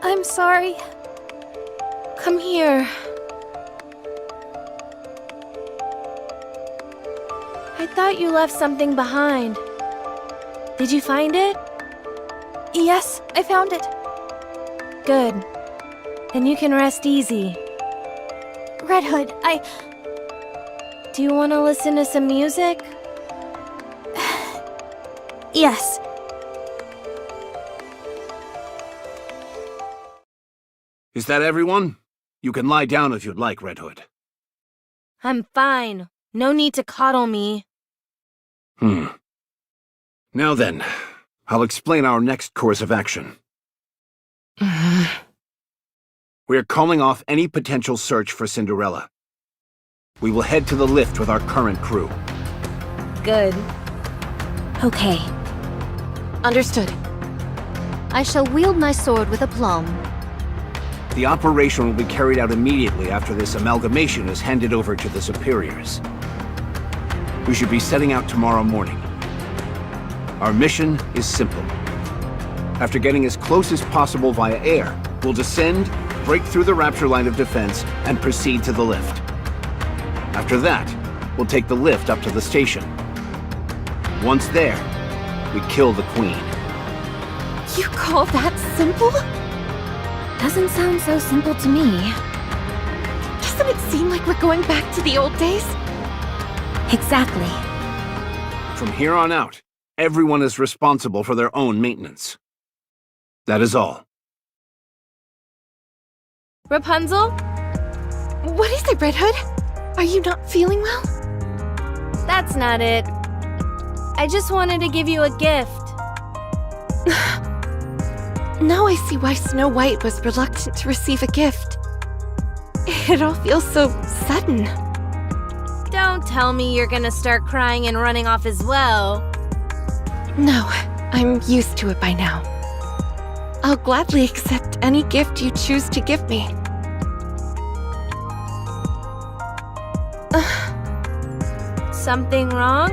I'm sorry. Come here. I thought you left something behind. Did you find it? Yes, I found it. Good. Then you can rest easy. Red Hood, Do you want to listen to some music? Yes. Is that everyone? You can lie down if you'd like, Red Hood. I'm fine. No need to coddle me. Now then, I'll explain our next course of action. We are calling off any potential search for Cinderella. We will head to the lift with our current crew. Good. Okay. Understood. I shall wield my sword with aplomb. The operation will be carried out immediately after this amalgamation is handed over to the superiors. We should be setting out tomorrow morning. Our mission is simple. After getting as close as possible via air, we'll descend, break through the Rapture line of defense, and proceed to the lift. After that, we'll take the lift up to the station. Once there, we kill the Queen. You call that simple? Doesn't sound so simple to me. Doesn't it seem like we're going back to the old days? Exactly. From here on out, everyone is responsible for their own maintenance. That is all. Rapunzel? What is it, Red Hood? Are you not feeling well? That's not it. I just wanted to give you a gift. Now I see why Snow White was reluctant to receive a gift. It all feels so sudden. Don't tell me you're gonna start crying and running off as well. No, I'm used to it by now. I'll gladly accept any gift you choose to give me. Something wrong?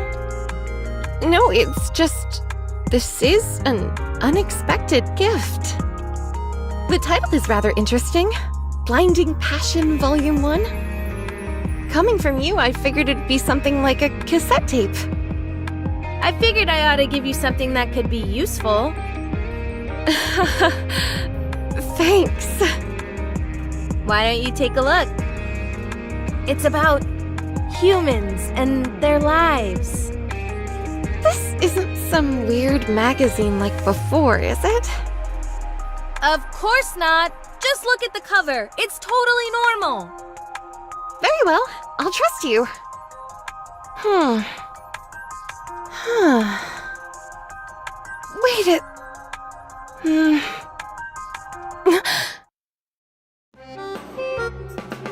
No, it's just... this is an unexpected gift. The title is rather interesting. Blinding Passion Volume 1. Coming from you, I figured it'd be something like a cassette tape. I figured I ought to give you something that could be useful. Thanks. Why don't you take a look? It's about humans and their lives. This isn't some weird magazine like before, is it? Of course not. Just look at the cover. It's totally normal. Very well. I'll trust you. Wait a...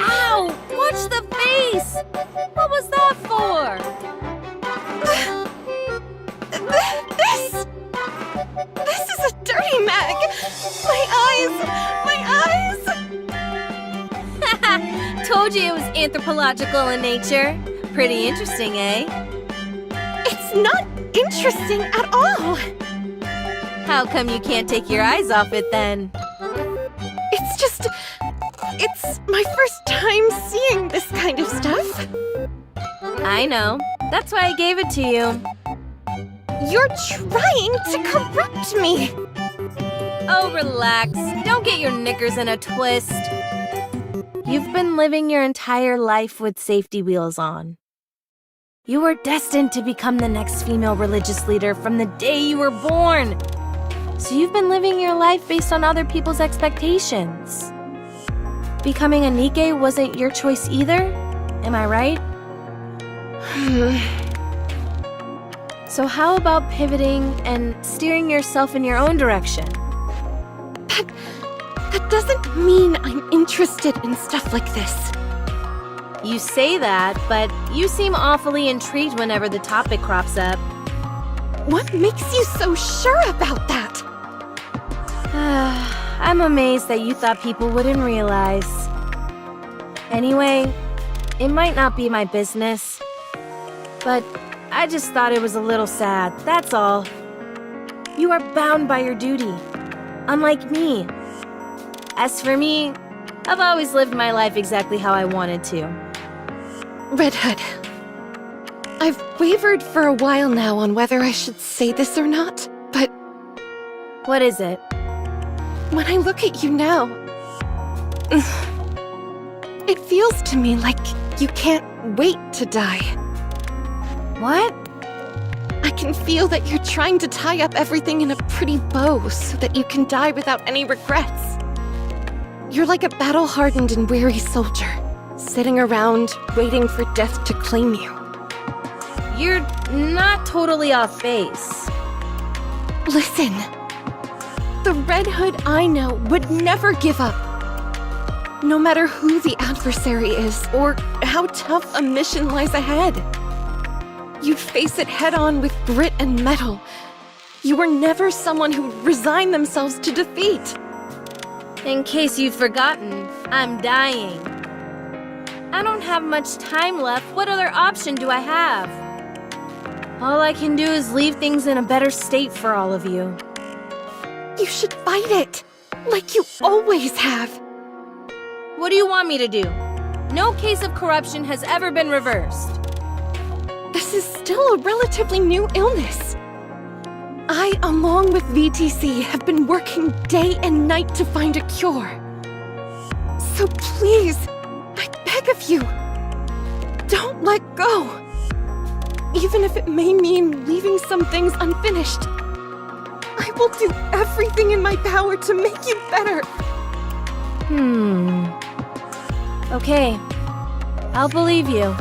Ow! Watch the face! What was that for? This is a dirty mag! My eyes! My eyes! Told you it was anthropological in nature. Pretty interesting, eh? It's not interesting at all! How come you can't take your eyes off it then? It's just... it's my first time seeing this kind of stuff. I know. That's why I gave it to you. You're trying to corrupt me! Oh, relax. Don't get your knickers in a twist. You've been living your entire life with safety wheels on. You were destined to become the next female religious leader from the day you were born. So you've been living your life based on other people's expectations. Becoming a Nikke wasn't your choice either, am I right? So how about pivoting and steering yourself in your own direction? That doesn't mean I'm interested in stuff like this. You say that, but you seem awfully intrigued whenever the topic crops up. What makes you so sure about that? I'm amazed that you thought people wouldn't realize. Anyway, it might not be my business, but I just thought it was a little sad, that's all. You are bound by your duty, unlike me. As for me, I've always lived my life exactly how I wanted to. Red Hood, I've wavered for a while now on whether I should say this or not, but... What is it? When I look at you now, it feels to me like you can't wait to die. What? I can feel that you're trying to tie up everything in a pretty bow so that you can die without any regrets. You're like a battle-hardened and weary soldier, sitting around waiting for death to claim you. You're not totally off base. Listen. The Red Hood I know would never give up. No matter who the adversary is, or how tough a mission lies ahead. You'd face it head-on with grit and mettle. You were never someone who'd resign themselves to defeat. In case you've forgotten, I'm dying. I don't have much time left. What other option do I have? All I can do is leave things in a better state for all of you. You should fight it, like you always have. What do you want me to do? No case of corruption has ever been reversed. This is still a relatively new illness. I, along with VTC, have been working day and night to find a cure. So please, I beg of you, don't let go. Even if it may mean leaving some things unfinished. I will do everything in my power to make you better. Okay. I'll believe you.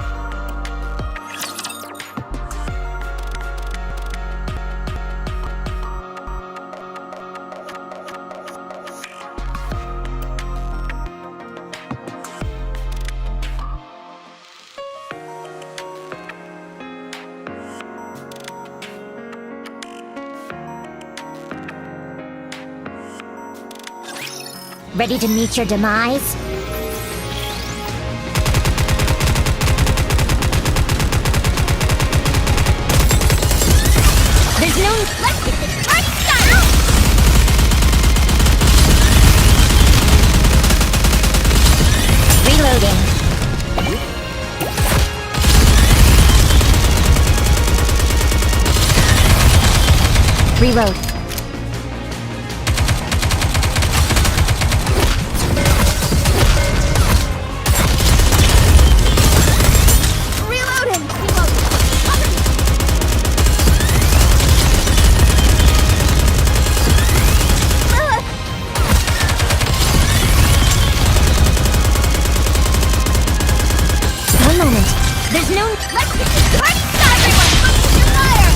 Ready to meet your demise? There's no... Let's get this party started! Reloading. Reload. There's no... Let's get this party started, everyone! Focus your fire!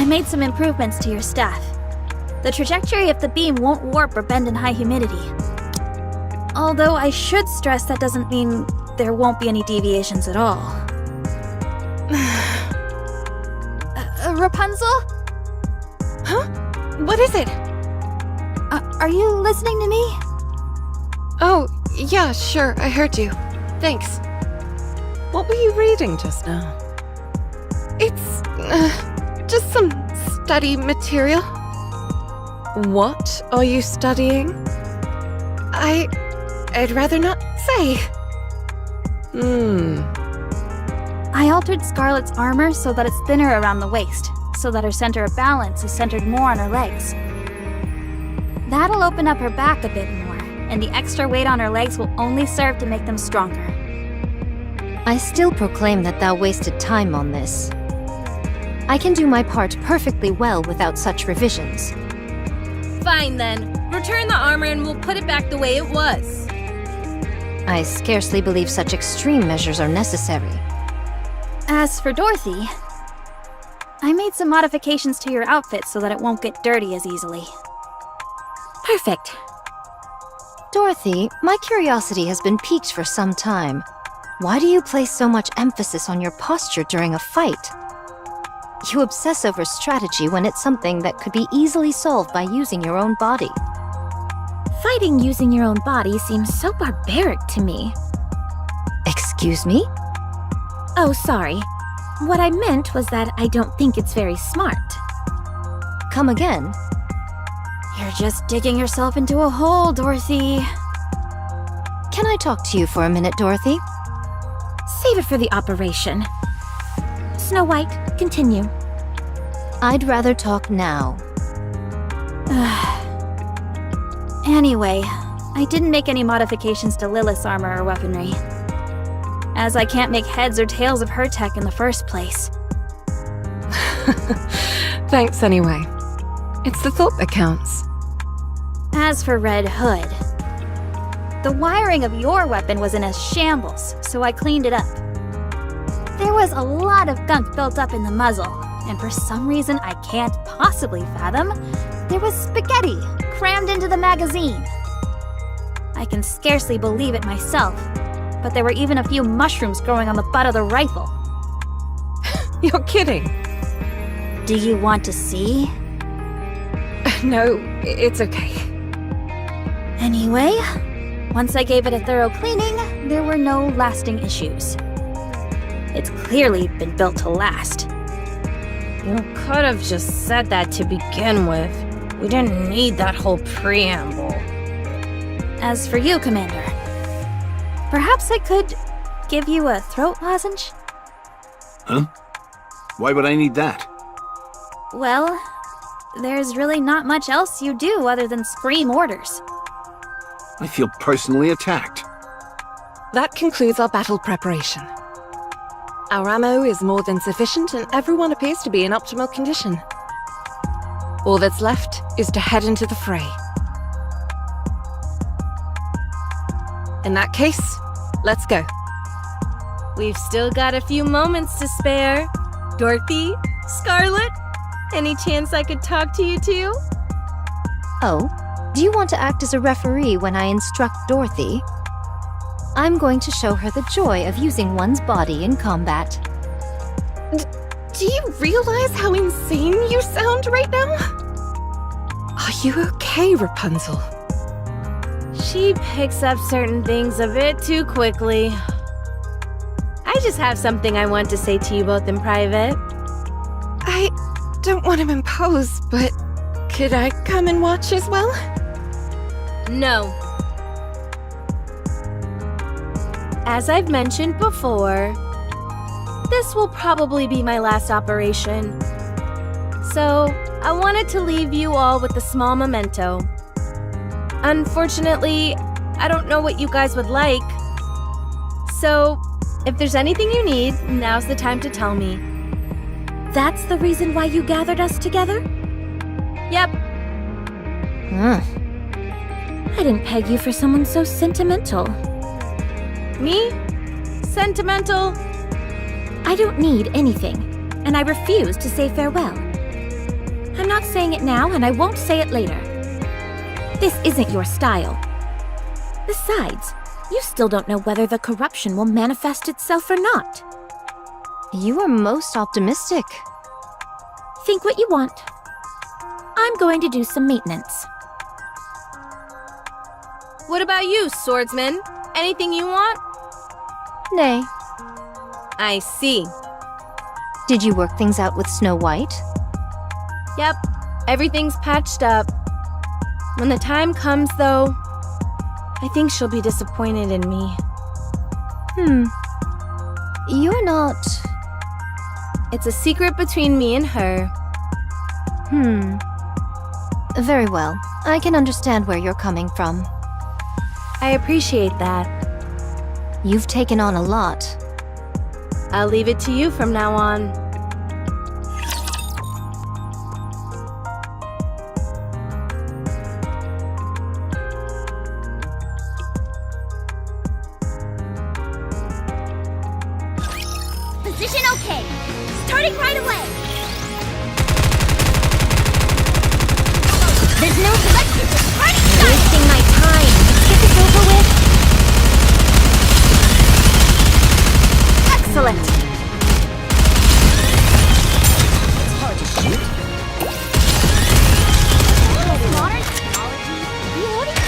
I made some improvements to your staff. The trajectory of the beam won't warp or bend in high humidity. Although I should stress that doesn't mean there won't be any deviations at all. Rapunzel? Huh? What is it? Are you listening to me? Oh, yeah, sure, I heard you. Thanks. What were you reading just now? It's, just some study material. What are you studying? I'd rather not say. I altered Scarlet's armor so that it's thinner around the waist, so that her center of balance is centered more on her legs. That'll open up her back a bit more, and the extra weight on her legs will only serve to make them stronger. I still proclaim that thou wasted time on this. I can do my part perfectly well without such revisions. Fine then. Return the armor and we'll put it back the way it was. I scarcely believe such extreme measures are necessary. As for Dorothy, I made some modifications to your outfit so that it won't get dirty as easily. Perfect. Dorothy, my curiosity has been piqued for some time. Why do you place so much emphasis on your posture during a fight? You obsess over strategy when it's something that could be easily solved by using your own body. Fighting using your own body seems so barbaric to me. Excuse me? Oh, sorry. What I meant was that I don't think it's very smart. Come again? You're just digging yourself into a hole, Dorothy. Can I talk to you for a minute, Dorothy? Save it for the operation. Snow White, continue. I'd rather talk now. Anyway, I didn't make any modifications to Lilith's armor or weaponry, as I can't make heads or tails of her tech in the first place. Thanks anyway. It's the thought that counts. As for Red Hood, the wiring of your weapon was in a shambles, so I cleaned it up. There was a lot of gunk built up in the muzzle, and for some reason I can't possibly fathom, there was spaghetti crammed into the magazine. I can scarcely believe it myself, but there were even a few mushrooms growing on the butt of the rifle. You're kidding. Do you want to see? No, it's okay. Anyway, once I gave it a thorough cleaning, there were no lasting issues. It's clearly been built to last. You could have just said that to begin with. We didn't need that whole preamble. As for you, Commander, perhaps I could give you a throat lozenge? Huh? Why would I need that? Well, there's really not much else you do other than scream orders. I feel personally attacked. That concludes our battle preparation. Our ammo is more than sufficient and everyone appears to be in optimal condition. All that's left is to head into the fray. In that case, let's go. We've still got a few moments to spare. Dorothy? Scarlet? Any chance I could talk to you two? Oh, do you want to act as a referee when I instruct Dorothy? I'm going to show her the joy of using one's body in combat. Do you realize how insane you sound right now? Are you okay, Rapunzel? She picks up certain things a bit too quickly. I just have something I want to say to you both in private. I don't want to impose, but could I come and watch as well? No. As I've mentioned before, this will probably be my last operation. So, I wanted to leave you all with a small memento. Unfortunately, I don't know what you guys would like. So, if there's anything you need, now's the time to tell me. That's the reason why you gathered us together? Yep. I didn't peg you for someone so sentimental. Me? Sentimental? I don't need anything, and I refuse to say farewell. I'm not saying it now, and I won't say it later. This isn't your style. Besides, you still don't know whether the corruption will manifest itself or not. You are most optimistic. Think what you want. I'm going to do some maintenance. What about you, swordsman? Anything you want? Nay. I see. Did you work things out with Snow White? Yep, everything's patched up. When the time comes, though, I think she'll be disappointed in me. You're not... It's a secret between me and her. Very well. I can understand where you're coming from. I appreciate that. You've taken on a lot. I'll leave it to you from now on. Position okay. Starting right away. There's no let's party style. Wasting my time. Let's get this over with. Excellent. It's hard to shoot. Modern technology. Reloading.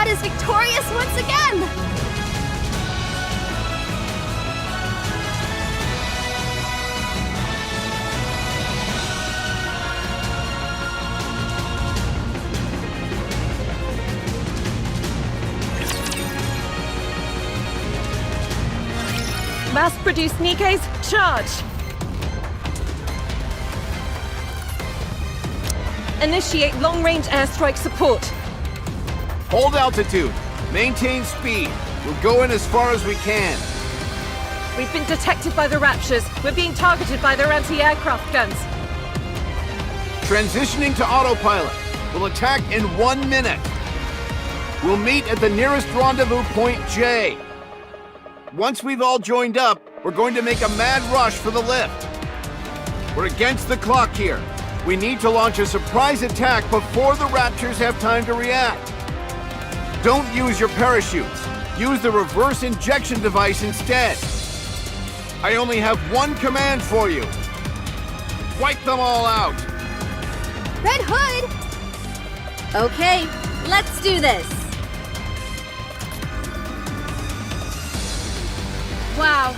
Is victorious once again! Mass-produced Nikke's, charge! Initiate long-range airstrike support. Hold altitude. Maintain speed. We'll go in as far as we can. We've been detected by the Raptures. We're being targeted by their anti-aircraft guns. Transitioning to autopilot. We'll attack in 1 minute. We'll meet at the nearest rendezvous point J. Once we've all joined up, we're going to make a mad rush for the lift. We're against the clock here. We need to launch a surprise attack before the Raptures have time to react. Don't use your parachutes. Use the reverse injection device instead. I only have one command for you. Wipe them all out. Red Hood! Okay, let's do this. Wow,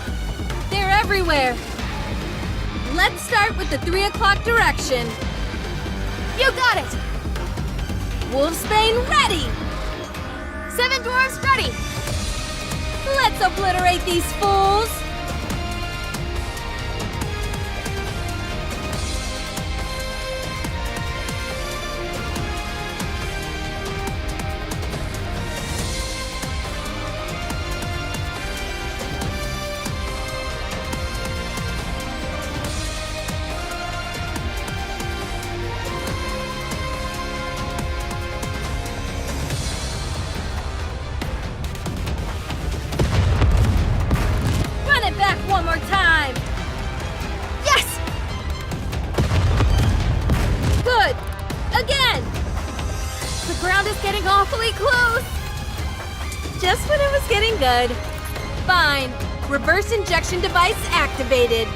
they're everywhere. Let's start with the 3 o'clock direction. You got it! Wolfsbane ready! 7 dwarves ready! Let's obliterate these fools! One more time! Yes! Good! Again! The ground is getting awfully close! Just when it was getting good. Fine. Reverse injection device activated.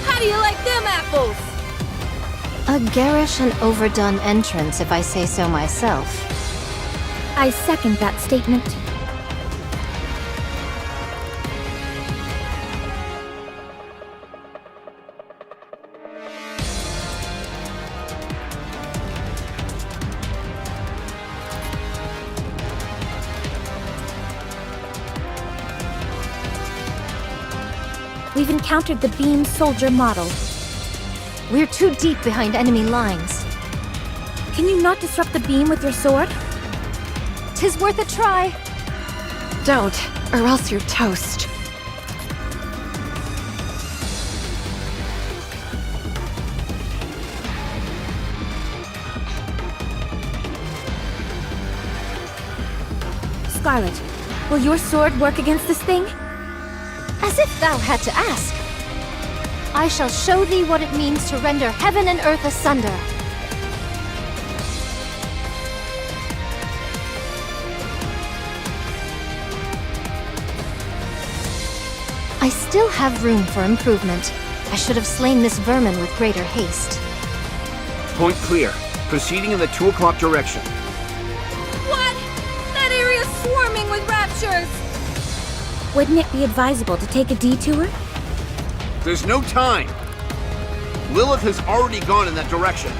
How do you like them apples? A garish and overdone entrance, if I say so myself. I second that statement. We've encountered the beam soldier model. We're too deep behind enemy lines. Can you not disrupt the beam with your sword? 'Tis worth a try. Don't, or else you're toast. Scarlet, will your sword work against this thing? As if thou had to ask. I shall show thee what it means to render heaven and earth asunder. I still have room for improvement. I should have slain this vermin with greater haste. Point clear. Proceeding in the 2 o'clock direction. What? That area's swarming with raptures! Wouldn't it be advisable to take a detour? There's no time. Lilith has already gone in that direction.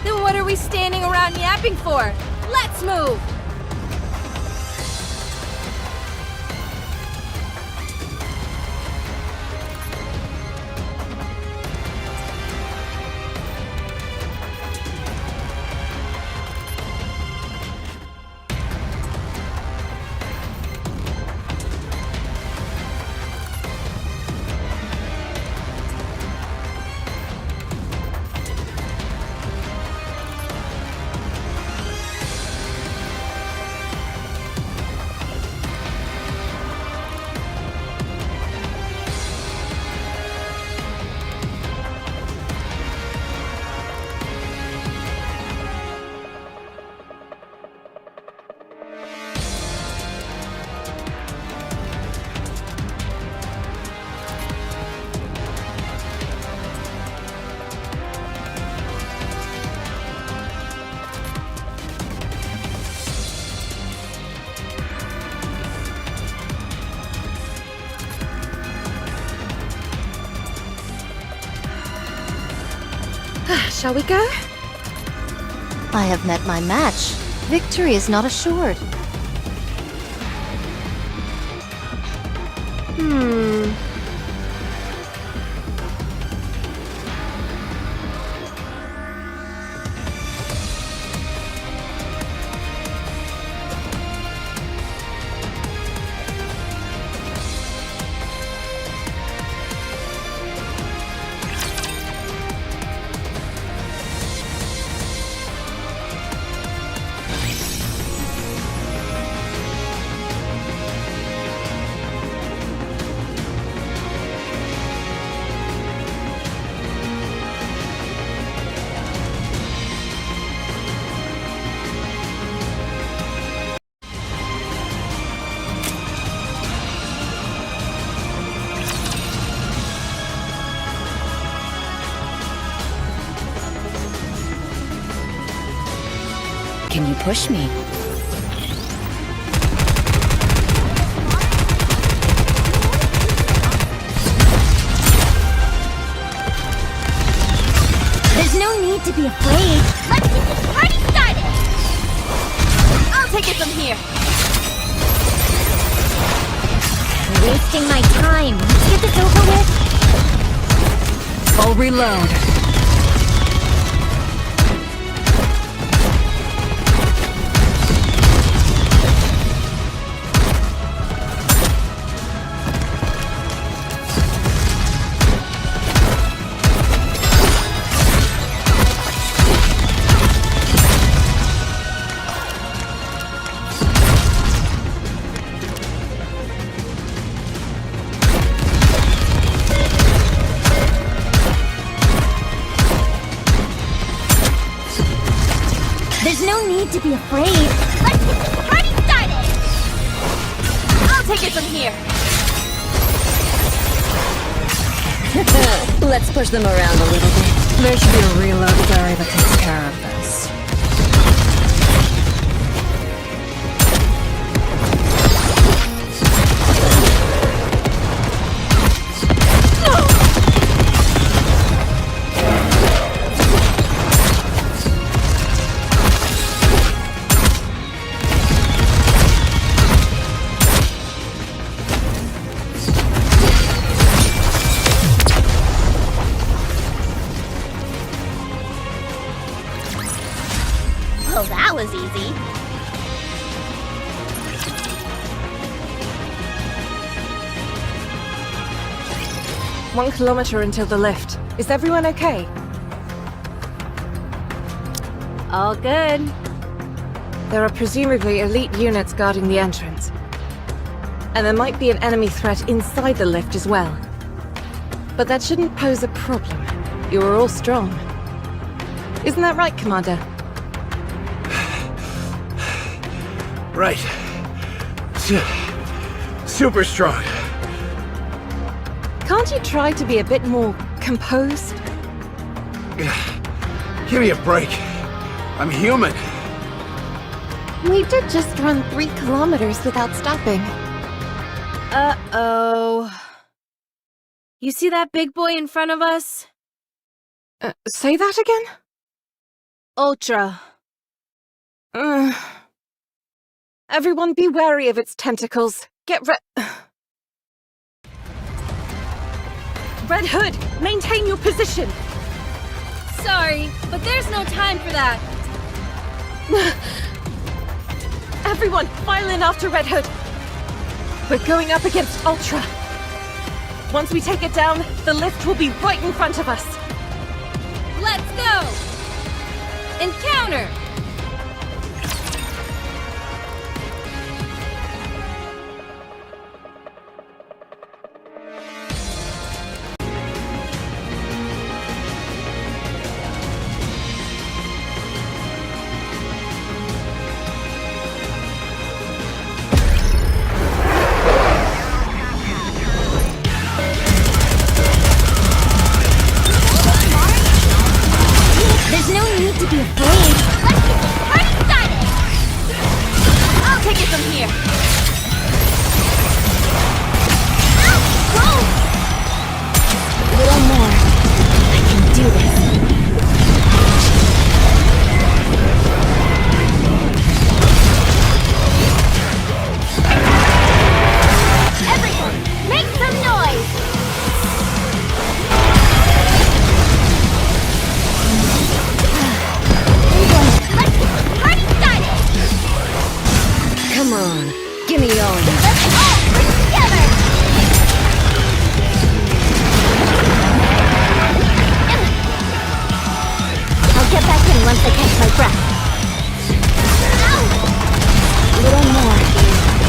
Then what are we standing around yapping for? Let's move! Shall we go? I have met my match. Victory is not assured. Can you push me? There's no need to be afraid. Let's get this party started! I'll take it from here. Wasting my time. Let's get this over with. I'll reload. There's no need to be afraid. Let's get this party started! I'll take it from here. Let's push them around a little bit. There should be a reload ferry that takes care of this. Well, that was easy. One kilometer until the lift. Is everyone okay? All good. There are presumably elite units guarding the entrance. And there might be an enemy threat inside the lift as well. But that shouldn't pose a problem. You are all strong. Isn't that right, Commander? Right. Super strong. Can't you try to be a bit more composed? Give me a break. I'm human. We did just run 3 kilometers without stopping. Uh-oh. You see that big boy in front of us? Say that again? Ultra. Everyone be wary of its tentacles. Get Red Hood, maintain your position! Sorry, but there's no time for that. Everyone, file in after Red Hood! We're going up against Ultra. Once we take it down, the lift will be right in front of us. Let's go! Encounter! There's no need to be afraid. Let's get this party started! I'll take it from here. A little more. I can do this. Everyone, make some noise! Let's get this party started! Come on, give me all of it. Let's all work together! I'll get back in once I catch my breath. A little more.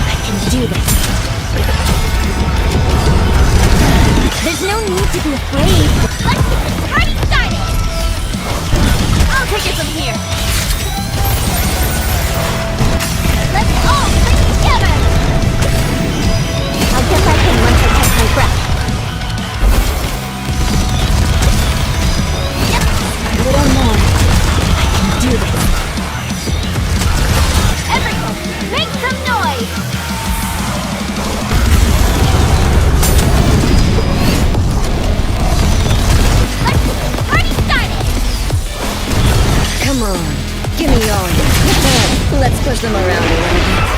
I can do this. There's no need to be afraid. Let's get this party started! I'll take it from here. Let's all work together! I'll get back in once I catch my breath. A little more. I can do this. Everyone, make some noise! Let's get this party started! Come on, give me all of it. Let's push them around a little bit.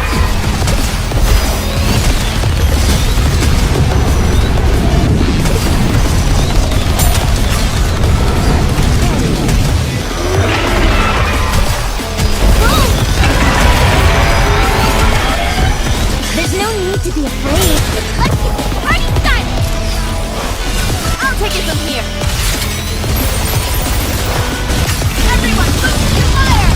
There's no need to be afraid. Let's get this party started! I'll take it from here. Everyone, move to fire!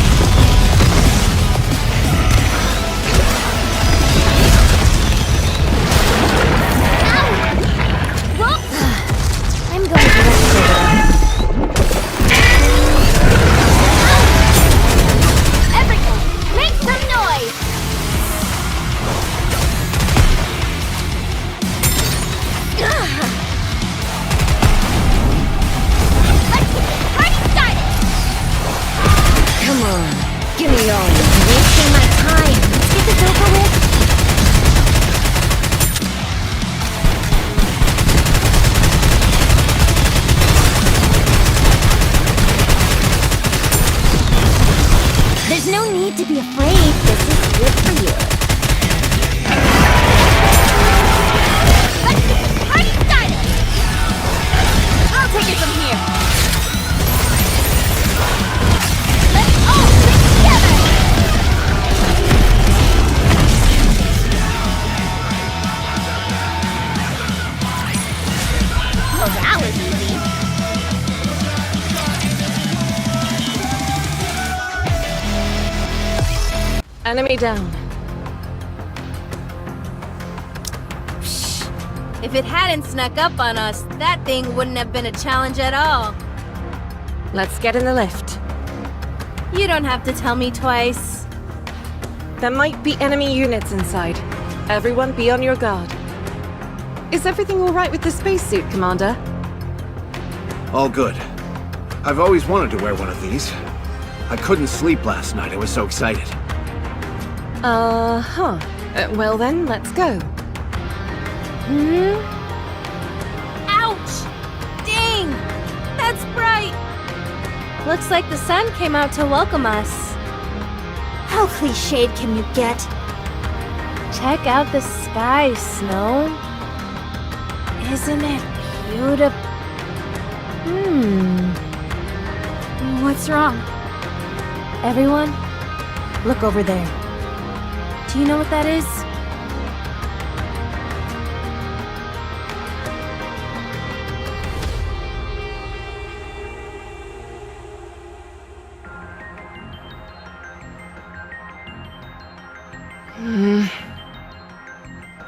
Enemy down. If it hadn't snuck up on us, that thing wouldn't have been a challenge at all. Let's get in the lift. You don't have to tell me twice. There might be enemy units inside. Everyone be on your guard. Is everything all right with the spacesuit, Commander? All good. I've always wanted to wear one of these. I couldn't sleep last night, I was so excited. Well then, let's go. Ouch! Dang! That's bright! Looks like the sun came out to welcome us. How cliched can you get? Check out the sky, Snow. Isn't it beautiful? What's wrong? Everyone, look over there. Do you know what that is?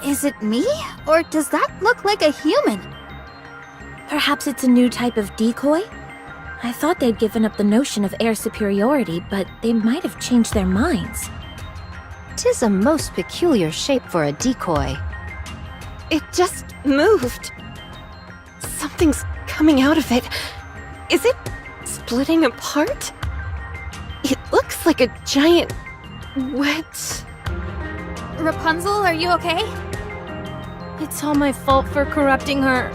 Is it me? Or does that look like a human? Perhaps it's a new type of decoy? I thought they'd given up the notion of air superiority, but they might have changed their minds. 'Tis a most peculiar shape for a decoy. It just moved. Something's coming out of it. Is it splitting apart? It looks like a giant wet... Rapunzel, are you okay? It's all my fault for corrupting her.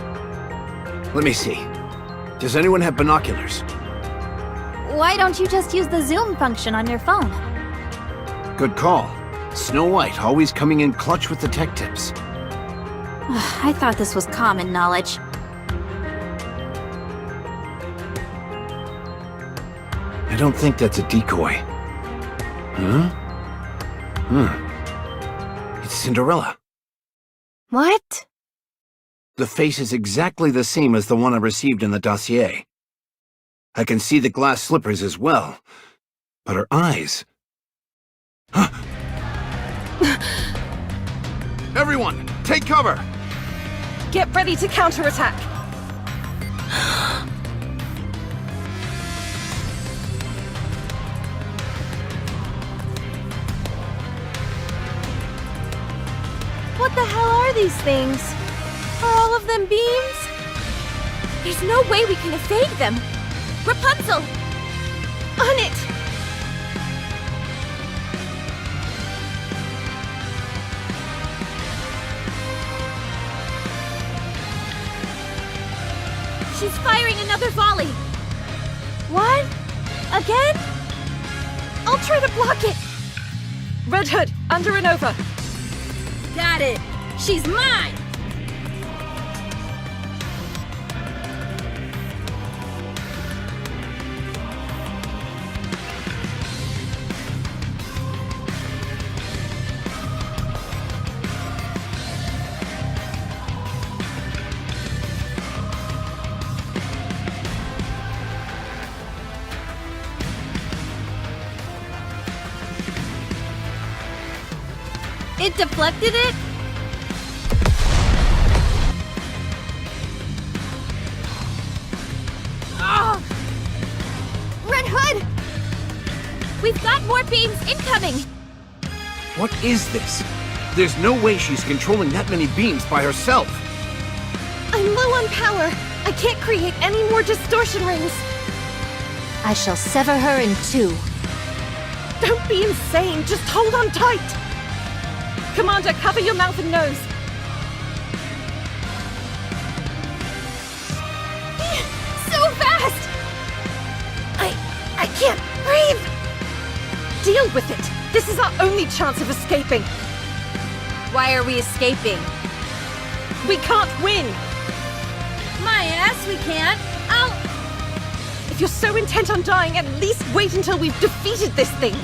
Let me see. Does anyone have binoculars? Why don't you just use the zoom function on your phone? Good call. Snow White, always coming in clutch with the tech tips. I thought this was common knowledge. I don't think that's a decoy. Huh? It's Cinderella. What? The face is exactly the same as the one I received in the dossier. I can see the glass slippers as well, but her eyes... Everyone, take cover! Get ready to counterattack! What the hell are these things? Are all of them beams? There's no way we can evade them! Rapunzel! On it! She's firing another volley! What? Again? I'll try to block it! Red Hood, under and over! Got it! She's mine! It deflected it? Oh! Red Hood! We've got more beams incoming! What is this? There's no way she's controlling that many beams by herself. I'm low on power. I can't create any more distortion rings. I shall sever her in two. Don't be insane. Just hold on tight. Commander, cover your mouth and nose. So fast! I can't breathe. Deal with it. This is our only chance of escaping. Why are we escaping? We can't win. My ass, we can't! I'll... If you're so intent on dying, at least wait until we've defeated this thing.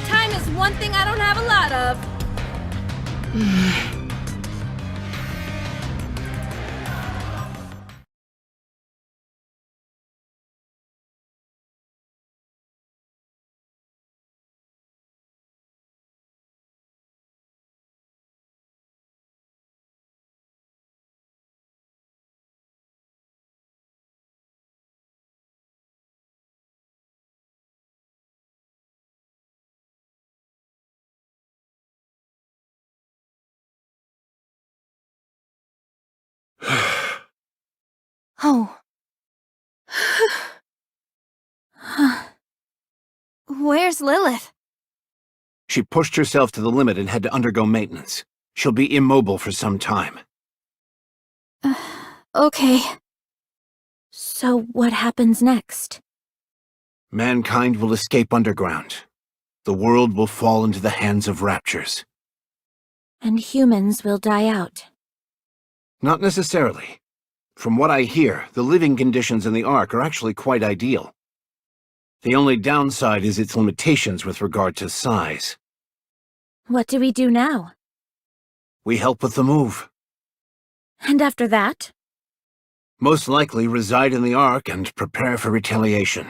Time is one thing I don't have a lot of. Oh. Where's Lilith? She pushed herself to the limit and had to undergo maintenance. She'll be immobile for some time. Okay. So what happens next? Mankind will escape underground. The world will fall into the hands of raptures. And humans will die out. Not necessarily. From what I hear, the living conditions in the Ark are actually quite ideal. The only downside is its limitations with regard to size. What do we do now? We help with the move. And after that? Most likely reside in the Ark and prepare for retaliation.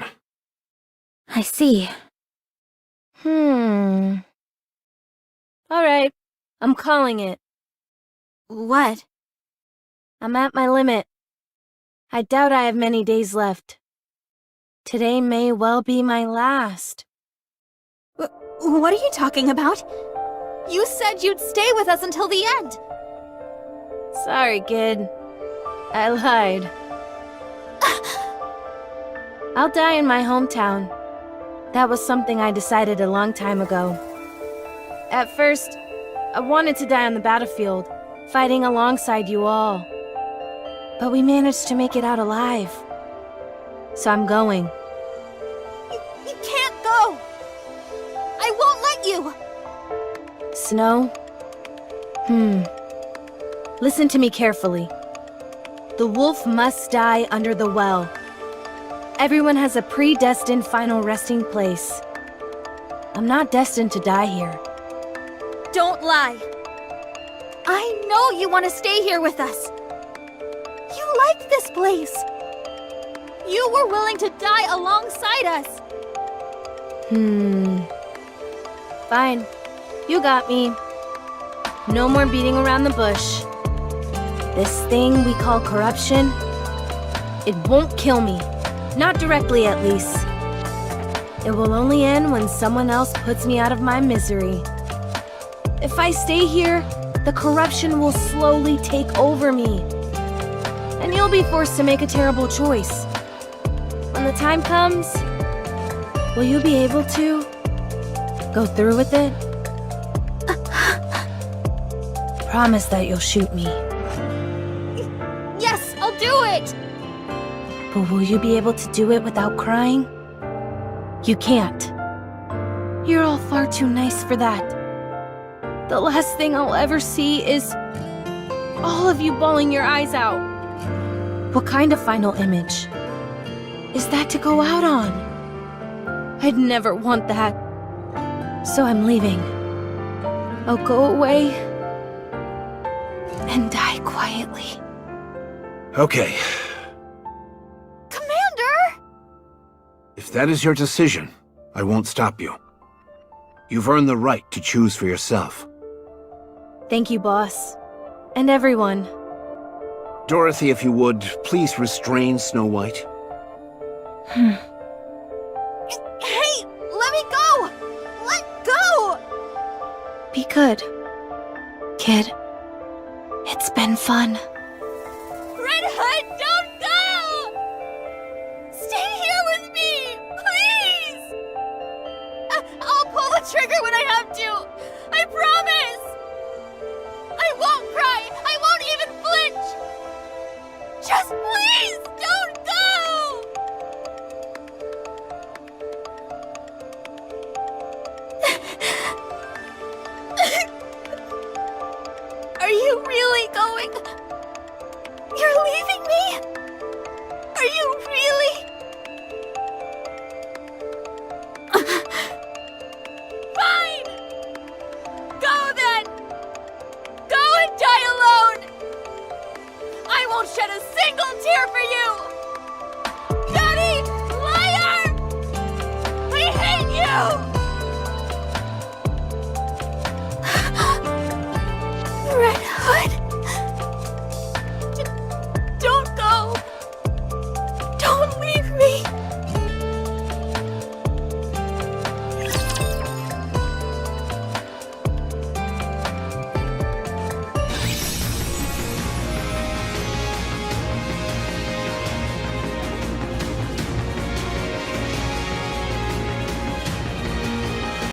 I see. Alright, I'm calling it. What? I'm at my limit. I doubt I have many days left. Today may well be my last. What are you talking about? You said you'd stay with us until the end. Sorry, kid. I lied. I'll die in my hometown. That was something I decided a long time ago. At first, I wanted to die on the battlefield, fighting alongside you all. But we managed to make it out alive. So I'm going. You can't go! I won't let you! Snow? Listen to me carefully. The wolf must die under the well. Everyone has a predestined final resting place. I'm not destined to die here. Don't lie. I know you want to stay here with us. You like this place. You were willing to die alongside us. Fine. You got me. No more beating around the bush. This thing we call corruption, it won't kill me. Not directly, at least. It will only end when someone else puts me out of my misery. If I stay here, the corruption will slowly take over me. And you'll be forced to make a terrible choice. When the time comes, will you be able to go through with it? Promise that you'll shoot me. Yes, I'll do it! But will you be able to do it without crying? You can't. You're all far too nice for that. The last thing I'll ever see is all of you bawling your eyes out. What kind of final image is that to go out on? I'd never want that. So I'm leaving. I'll go away and die quietly. Okay. Commander! If that is your decision, I won't stop you. You've earned the right to choose for yourself. Thank you, boss. And everyone. Dorothy, if you would, please restrain Snow White. Hey! Let me go! Let go! Be good, kid. It's been fun.